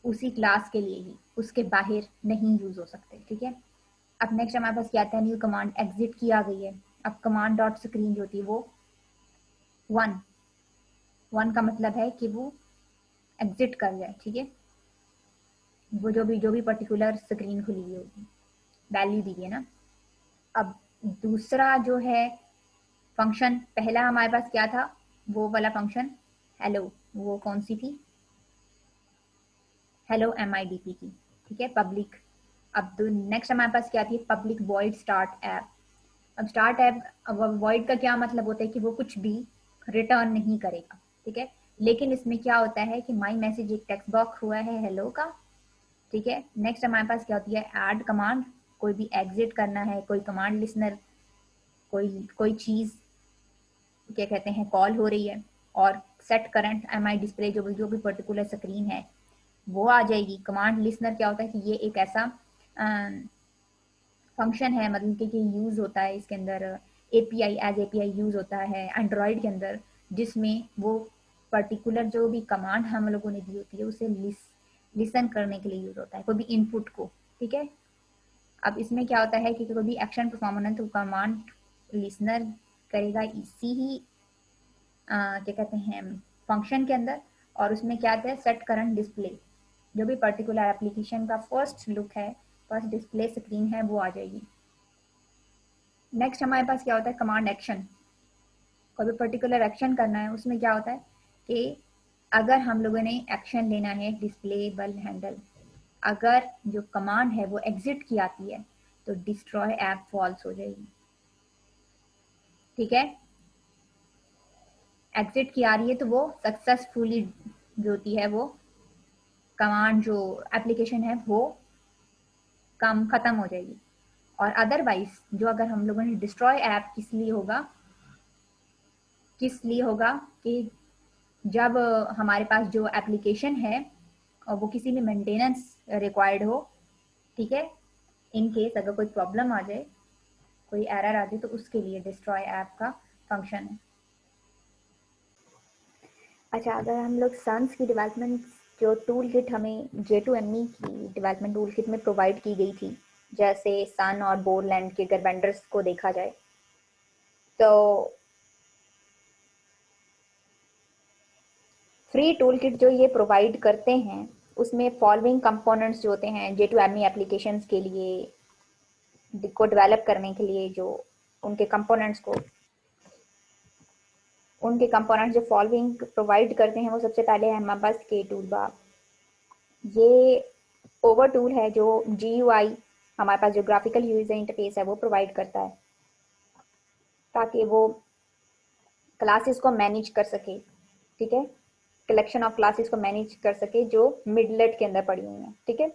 A: उसी क्लास के लिए ही, उसके बाहर नहीं यूज हो सकते, ठीक है। अब नेक्स्ट हमारे पास क्या आता है, न्यू कमांड एग्जिट की आ गई है। अब कमांड डॉट स्क्रीन जो होती है वो 1 का मतलब है कि वो एग्जिट कर जाए, ठीक है। वो जो भी पर्टिकुलर स्क्रीन खुली हुई होगी वैल्यू दी है ना। अब दूसरा जो है फंक्शन पहला हमारे पास क्या था, वो वाला फंक्शन हेलो, वो कौन सी थी, हेलो MIDP की, ठीक है, पब्लिक। अब तो नेक्स्ट हमारे पास क्या थी, पब्लिक वॉइड स्टार्ट ऐप। अब स्टार्ट ऐप, अब वॉइड का क्या मतलब होता है कि वो कुछ भी रिटर्न नहीं करेगा, ठीक है। लेकिन इसमें क्या होता है कि माई मैसेज एक टेक्स्ट बॉक्स हुआ है हेलो का, ठीक है। नेक्स्ट हमारे पास क्या होती है, ऐड कमांड, कोई भी एग्जिट करना है, कोई कमांड लिसनर, कोई चीज क्या कहते हैं कॉल हो रही है, और सेट करंट MI डिस्प्ले, जो भी पर्टिकुलर स्क्रीन है वो आ जाएगी। कमांड लिसनर क्या होता है कि ये एक ऐसा फंक्शन है, मतलब कि यूज होता है इसके अंदर, API एज API यूज होता है एंड्रॉयड के अंदर, जिसमें वो पर्टिकुलर जो भी कमांड हम लोगों ने दी होती है उसे लिसन करने के लिए यूज होता है, कोई भी इनपुट को, ठीक है। अब इसमें क्या होता है कि कोई भी एक्शन परफॉर्म होना है तो कमांड लिसनर करेगा इसी ही क्या कहते हैं फंक्शन के अंदर, और उसमें क्या आता है सेट करंट डिस्प्ले, जो भी पर्टिकुलर एप्लीकेशन का फर्स्ट लुक है, फर्स्ट डिस्प्ले स्क्रीन है, वो आ जाएगी। नेक्स्ट हमारे पास क्या होता है, कमांड एक्शन। कोई भी पर्टिकुलर एक्शन करना है, उसमें क्या होता है कि अगर हम लोगों ने एक्शन लेना है डिस्प्लेबल हैंडल, अगर जो कमांड है वो एग्जिट की आती है तो डिस्ट्रॉय ऐप फॉल्स हो जाएगी, ठीक है। एग्जिट की आ रही है तो वो सक्सेसफुली जो होती है वो कमांड, जो एप्लीकेशन है वो काम खत्म हो जाएगी। और अदरवाइज जो अगर हम लोगों ने डिस्ट्रॉय ऐप किस लिए होगा कि जब हमारे पास जो एप्लीकेशन है और वो किसी भी मेंटेनेंस रिक्वायर्ड हो, ठीक है, इन केस अगर कोई प्रॉब्लम आ जाए, कोई एरर आ जाए, तो उसके लिए डिस्ट्रॉय ऐप का फंक्शन है। अच्छा, अगर हम लोग सन्स की डेवलपमेंट, जो टूल किट हमें J2ME की डेवलपमेंट टूल किट में प्रोवाइड की गई थी, जैसे सन और बोरलैंड के अगर वेंडर्स को देखा जाए, तो फ्री टूल किट जो ये प्रोवाइड करते हैं उसमें फॉलोइंग कंपोनेंट्स जो होते हैं J2ME एप्लीकेशंस के लिए को डेवलप करने के लिए, जो उनके कंपोनेंट्स को उनके कंपोनेंट्स जो फॉलोइंग प्रोवाइड करते हैं, वो सबसे पहले है हमारे पास के टूल बार। ये ओवर टूल है जो GUI, हमारे पास जो ग्राफिकल यूजर इंटरफेस है वो प्रोवाइड करता है, ताकि वो क्लासेस को मैनेज कर सके, ठीक है, कलेक्शन ऑफ क्लासेस को मैनेज कर सके जो मिडलेट के अंदर पड़ी हुई हैं, ठीक है।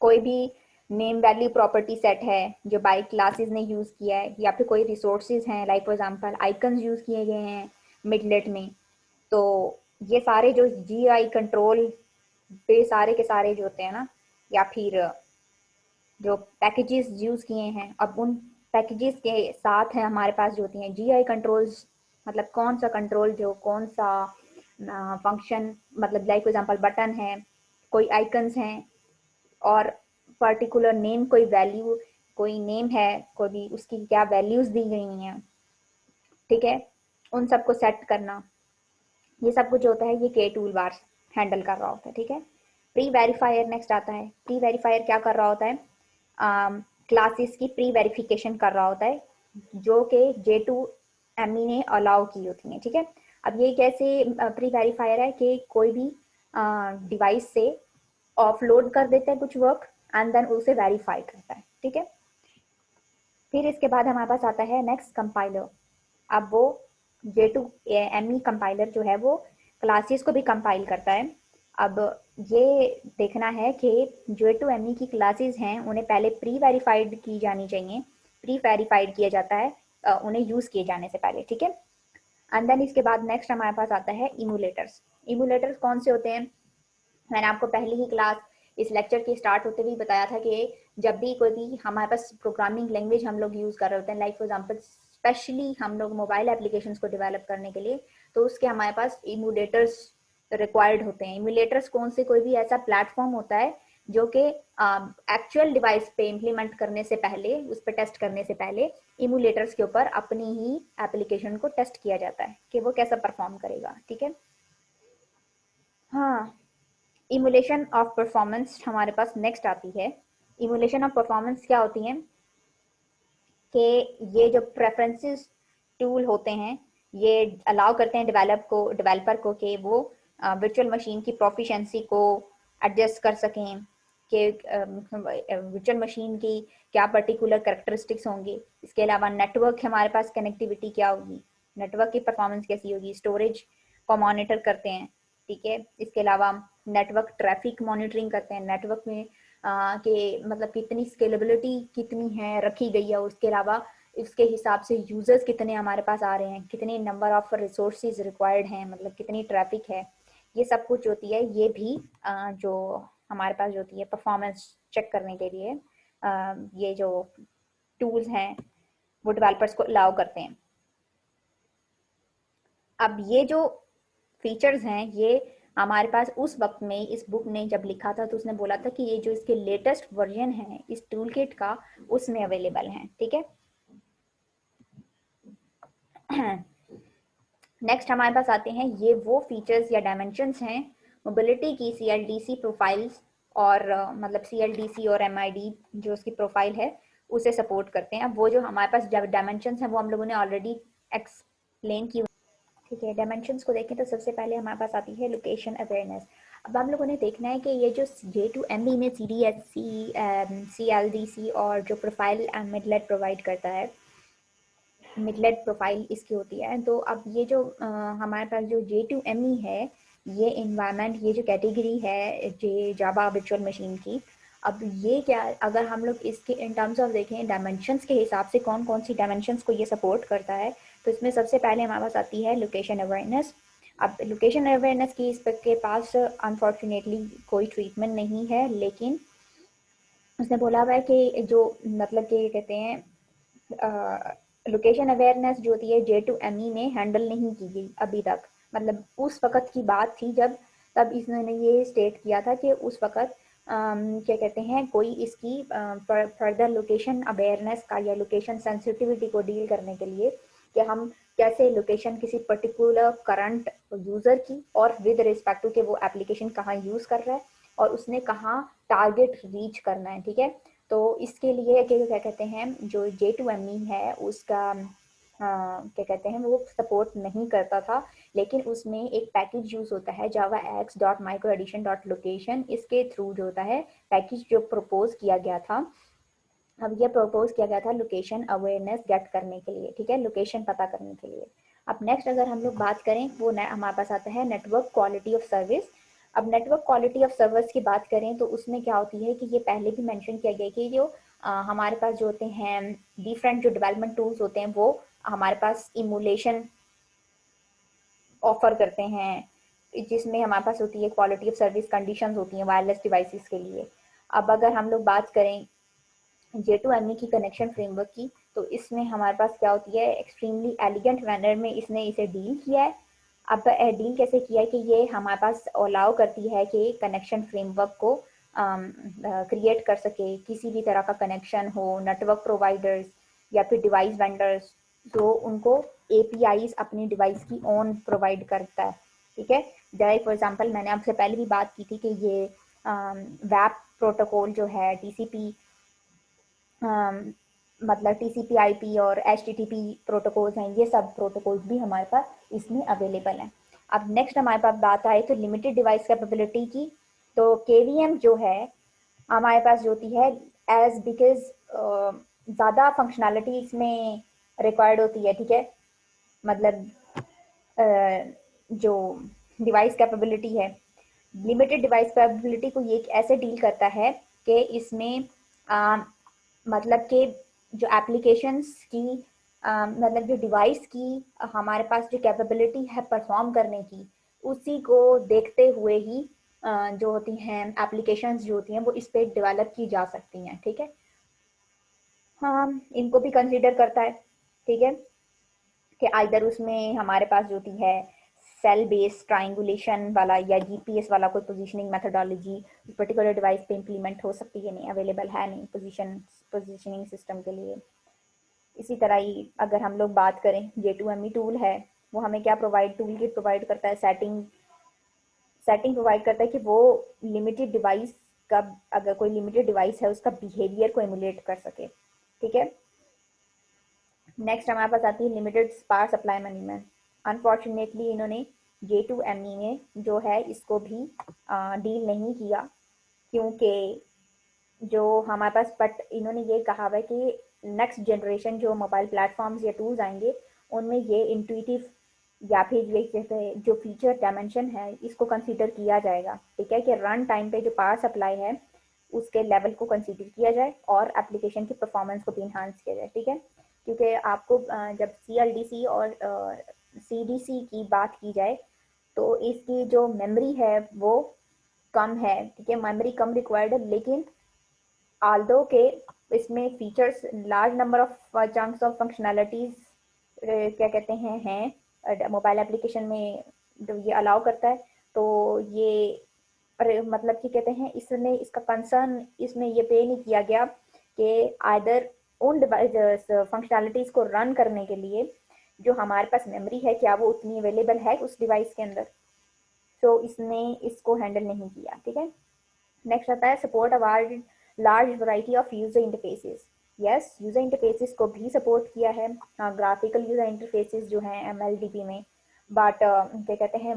A: कोई भी नेम वैल्यू प्रॉपर्टी सेट है जो बाई क्लासेस ने यूज किया है, या फिर कोई रिसोर्सेज हैं, like for example icons use किए गए हैं मिडलेट में, तो ये सारे जो GUI कंट्रोल पे सारे के सारे जो होते हैं ना, या फिर जो पैकेजेस यूज किए हैं, अब उन पैकेजेस के साथ है हमारे पास जो होती हैं GUI कंट्रोल्स, मतलब कौन सा कंट्रोल, जो कौन सा फंक्शन, मतलब लाइक फॉर एग्जांपल बटन है, कोई आइकन्स हैं, और पर्टिकुलर नेम, कोई वैल्यू, कोई नेम है, कोई भी उसकी क्या वैल्यूज दी गई हैं, ठीक है, उन सबको सेट करना, ये सब कुछ होता है ये के टूल बार हैंडल कर रहा होता है, ठीक है। प्री वेरीफायर नेक्स्ट आता है। प्री वेरीफायर क्या कर रहा होता है, क्लासेस की प्री वेरिफिकेशन कर रहा होता है, जो कि J2ME ने अलाउ की होती हैं, ठीक है। अब ये कैसे प्री वेरीफायर है कि कोई भी डिवाइस से ऑफलोड कर देता है कुछ वर्क, एंड देन उसे वेरीफाई करता है, ठीक है। फिर इसके बाद हमारे पास आता है नेक्स्ट कंपाइलर। अब वो J2ME कंपाइलर जो है वो क्लासेस को भी कंपाइल करता है। अब ये देखना है कि J2ME की क्लासेस हैं उन्हें पहले प्री वेरीफाइड की जानी चाहिए, प्री वेरीफाइड किया जाता है उन्हें यूज किए जाने से पहले, ठीक है। एंड देन इसके बाद नेक्स्ट हमारे पास आता है इमुलेटर्स। इमुलेटर्स कौन से होते हैं, मैंने आपको पहली ही क्लास इस लेक्चर के स्टार्ट होते हुए बताया था कि जब भी कोई भी हमारे पास प्रोग्रामिंग लैंग्वेज हम लोग यूज कर रहे होते हैं, लाइक फॉर एग्जांपल स्पेशली हम लोग मोबाइल एप्लीकेशंस को डेवलप करने के लिए, तो उसके हमारे पास इमुलेटर्स रिक्वायर्ड होते हैं। इमुलेटर्स कौन से, कोई भी ऐसा प्लेटफॉर्म होता है जो कि एक्चुअल डिवाइस पे इम्प्लीमेंट करने से पहले, उस पर टेस्ट करने से पहले इमुलेटर्स के ऊपर अपनी ही एप्लीकेशन को टेस्ट किया जाता है कि वो कैसा परफॉर्म करेगा, ठीक है। हाँ, इमुलेशन ऑफ परफॉर्मेंस हमारे पास नेक्स्ट आती है। इमुलेशन ऑफ परफॉर्मेंस क्या होती है कि ये जो प्रेफरेंसेस टूल होते हैं ये अलाउ करते हैं डेवलपर को कि वो वर्चुअल मशीन की प्रोफिशिएंसी को एडजस्ट कर सकें कि वर्चुअल मशीन की क्या पर्टिकुलर कैरेक्टरिस्टिक्स होंगे। इसके अलावा नेटवर्क, हमारे पास कनेक्टिविटी क्या होगी, नेटवर्क की परफॉर्मेंस कैसी होगी, स्टोरेज को मॉनिटर करते हैं, ठीक है। इसके अलावा नेटवर्क ट्रैफिक मॉनिटरिंग करते हैं, नेटवर्क में कि मतलब कितनी स्केलेबिलिटी कितनी है रखी गई है, उसके अलावा इसके हिसाब से यूजर्स कितने हमारे पास आ रहे हैं, कितने नंबर ऑफ रिसोर्सेज रिक्वायर्ड हैं, मतलब कितनी ट्रैफिक है, ये सब कुछ होती है। ये भी जो हमारे पास होती है परफॉर्मेंस चेक करने के लिए ये जो टूल्स हैं वो डेवलपर्स को अलाउ करते हैं। अब ये जो फीचर्स हैं ये हमारे पास उस वक्त में इस बुक ने जब लिखा था तो उसने बोला था कि ये जो इसके लेटेस्ट वर्जन है इस टूल किट का उसमें अवेलेबल है, ठीक है। नेक्स्ट हमारे पास आते हैं ये वो फीचर्स या डायमेंशंस हैं मोबिलिटी की CLDC प्रोफाइल्स और मतलब CLDC और MID जो उसकी प्रोफाइल है उसे सपोर्ट करते हैं। अब वो जो हमारे पास डायमेंशंस हैं वो हम लोगों ने ऑलरेडी एक्सप्लेन की, ठीक है। डायमेंशंस को देखें तो सबसे पहले हमारे पास आती है लोकेशन अवेयरनेस। अब हम लोगों ने देखना है कि ये जो J2ME में CDSC CLDC और जो प्रोफाइल मिडलेट प्रोवाइड करता है, मिडलेट प्रोफाइल इसकी होती है। तो अब ये जो हमारे पास जो J2ME है ये इन्वायरमेंट, ये जो कैटेगरी है जावा वर्चुअल मशीन की, अब ये क्या, अगर हम लोग इसके इन टर्म्स ऑफ देखें डायमेंशंस के हिसाब से कौन कौन सी डायमेंशंस को ये सपोर्ट करता है, तो इसमें सबसे पहले हमारे पास आती है लोकेशन अवेयरनेस। अब लोकेशन अवेयरनेस की इसके पास अनफॉर्चुनेटली कोई ट्रीटमेंट नहीं है, लेकिन उसने बोला हुआ है कि जो मतलब कि कहते हैं लोकेशन अवेयरनेस जो होती है J2ME में हैंडल नहीं की गई अभी तक। मतलब उस वक़्त की बात थी जब तब इसने ये स्टेट किया था कि उस वक़्त क्या कहते हैं कोई इसकी फर्दर लोकेशन अवेयरनेस का या लोकेशन सेंसिटिविटी को डील करने के लिए कि हम कैसे लोकेशन किसी पर्टिकुलर करंट यूज़र की और विद रिस्पेक्ट टू कि वो एप्लीकेशन कहाँ यूज़ कर रहा है और उसने कहाँ टारगेट रीच करना है, ठीक है। तो इसके लिए क्या कहते हैं जो J2ME है उसका क्या कहते हैं वो सपोर्ट नहीं करता था, लेकिन उसमें एक पैकेज यूज होता है javax.microaddition.location, इसके थ्रू जो होता है पैकेज जो प्रपोज किया गया था। अब ये प्रपोज किया गया था लोकेशन अवेयरनेस गेट करने के लिए, ठीक है, लोकेशन पता करने के लिए। अब नेक्स्ट अगर हम लोग बात करें वो हमारे पास आता है नेटवर्क क्वालिटी ऑफ सर्विस। अब नेटवर्क क्वालिटी ऑफ सर्विस की बात करें तो उसमें क्या होती है कि ये पहले भी मेंशन किया गया कि जो हमारे पास जो होते हैं डिफरेंट जो डेवलपमेंट टूल्स होते हैं वो हमारे पास इमुलेशन ऑफर करते हैं जिसमें हमारे पास होती है क्वालिटी ऑफ सर्विस कंडीशंस होती हैं वायरलेस डिवाइसेस के लिए। अब अगर हम लोग बात करें J2ME की कनेक्शन फ्रेमवर्क की तो इसमें हमारे पास क्या होती है एक्सट्रीमली एलिगेंट मैनर में इसने इसे डील किया है। अब डील कैसे किया है कि ये हमारे पास अलाउ करती है कि कनेक्शन फ्रेमवर्क को क्रिएट कर सके, किसी भी तरह का कनेक्शन हो, नेटवर्क प्रोवाइडर्स या फिर डिवाइस वेंडर्स जो उनको APIs अपनी डिवाइस की ऑन प्रोवाइड करता है, ठीक है। जैसे फॉर एग्जांपल मैंने आपसे पहले भी बात की थी कि ये वैप प्रोटोकॉल जो है TCP मतलब TCP/IP और HTTP प्रोटोकॉल्स हैं, ये सब प्रोटोकॉल्स भी हमारे पास इसमें अवेलेबल हैं। अब नेक्स्ट हमारे पास बात आए तो लिमिटेड डिवाइस कैपेबिलिटी की, तो KVM जो है हमारे पास जो होती है एज बिकॉज ज़्यादा फंक्शनैलिटी इसमें रिक्वायर्ड होती है, ठीक है। मतलब जो डिवाइस कैपेबिलिटी है, लिमिटेड डिवाइस कैपेबिलिटी को ये ऐसे डील करता है कि इसमें मतलब कि जो एप्लीकेशंस की मतलब जो डिवाइस की हमारे पास जो कैपेबिलिटी है परफॉर्म करने की उसी को देखते हुए ही जो होती हैं एप्लीकेशंस जो होती हैं वो इस पे डेवलप की जा सकती हैं, ठीक है। हाँ, इनको भी कंसीडर करता है, ठीक है, कि आइदर उसमें हमारे पास जो होती है सेल बेस्ड ट्राइंगुलेशन वाला या GPS वाला कोई पोजीशनिंग मेथोडोलॉजी पर्टिकुलर डिवाइस पे इम्प्लीमेंट हो सकती है, नहीं अवेलेबल है नहीं पोजीशनिंग सिस्टम के लिए। इसी तरह ही अगर हम लोग बात करें J2ME टूल है वो हमें क्या प्रोवाइड टूल किट प्रोवाइड करता है, सेटिंग प्रोवाइड करता है कि वो लिमिटेड डिवाइस का, अगर कोई लिमिटेड डिवाइस है उसका बिहेवियर को एमुलेट कर सके, ठीक है। नेक्स्ट हमारे पास आती है limited sparse supply management. Unfortunately इन्होंने J2ME में जो है इसको भी डील नहीं किया, क्योंकि जो हमारे पास, बट इन्होंने ये कहा हुआ है कि नेक्स्ट जनरेशन जो मोबाइल प्लेटफॉर्म्स या टूल्स आएंगे उनमें ये इंट्यूटिव या फिर ये जैसे जो फीचर डायमेंशन है इसको कंसीडर किया जाएगा, ठीक है, कि रन टाइम पे जो पावर सप्लाई है उसके लेवल को कंसीडर किया जाए और एप्लीकेशन की परफॉर्मेंस को भी इन्हांस किया जाए, ठीक है। क्योंकि आपको जब CLDC और CDC की बात की जाए तो इसकी जो मेमोरी है वो कम है, ठीक है, मेमोरी कम रिक्वायर्ड है, लेकिन आल्दो के इसमें features large number of chunks of functionalities क्या कहते हैं मोबाइल एप्लीकेशन में जो ये अलाउ करता है, तो ये मतलब कि कहते हैं इसने इसका कंसर्न इसमें ये पे नहीं किया गया कि आइदर उन फंक्शनैलिटीज को रन करने के लिए जो हमारे पास मेमोरी है क्या वो उतनी अवेलेबल है उस डिवाइस के अंदर, तो इसने इसको हैंडल नहीं किया, ठीक है। नेक्स्ट आता है support a large variety of user interfaces. Yes, user interfaces को भी सपोर्ट किया है, ग्राफिकल यूजर इंटरफेसेस जो हैं MLDP में, बट क्या कहते हैं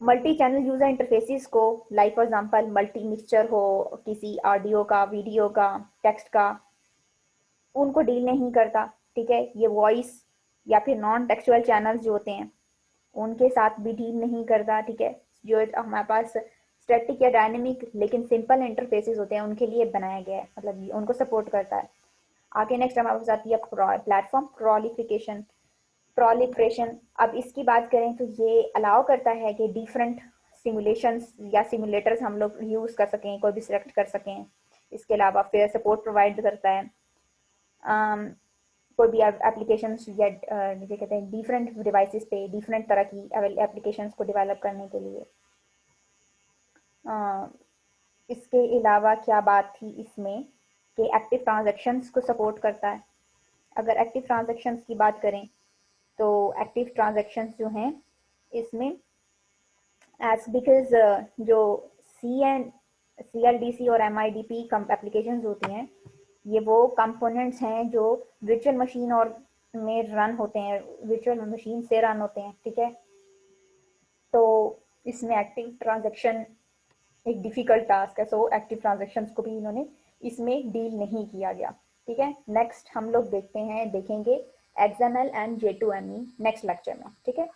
A: मल्टी चैनल यूजर इंटरफेसेस को, like for example multi mixture हो किसी ऑडियो का, वीडियो का, टेक्स्ट का, उनको डील नहीं करता, ठीक है। ये वॉइस या फिर नॉन टेक्सुअल चैनल्स जो होते हैं उनके साथ भी डील नहीं करता, ठीक है। जो हमारे पास स्टैटिक या डायनेमिक लेकिन सिंपल इंटरफेसेस होते हैं उनके लिए बनाया गया है, मतलब उनको सपोर्ट करता है। आगे नेक्स्ट हमारे पास आती है प्लेटफॉर्म प्रोलिफरेशन। अब इसकी बात करें तो ये अलाउ करता है कि डिफरेंट सिमुलेशंस या सिमुलेटर्स हम लोग यूज़ कर सकें, कोई भी सिलेक्ट कर सकें। इसके अलावा फिर सपोर्ट प्रोवाइड करता है कोई भी एप्लीकेशन या जैसे कहते हैं डिफरेंट डिवाइसेस पे डिफरेंट तरह की एप्लीकेशंस को डेवलप करने के लिए। इसके अलावा क्या बात थी इसमें कि एक्टिव ट्रांजैक्शंस को सपोर्ट करता है। अगर एक्टिव ट्रांजैक्शंस की बात करें तो एक्टिव ट्रांजैक्शंस जो हैं इसमें एज बिकॉज जो CLDC और MIDP एप्लीकेशंस होती हैं ये वो कंपोनेंट्स हैं जो वर्चुअल मशीन और में रन होते हैं, वर्चुअल मशीन से रन होते हैं, ठीक है। तो इसमें एक्टिव ट्रांजैक्शन एक डिफिकल्ट टास्क है, सो एक्टिव ट्रांजैक्शंस को भी इन्होंने इसमें डील नहीं किया गया, ठीक है। नेक्स्ट हम लोग देखेंगे XML and J2ME next lecture में, ठीक है।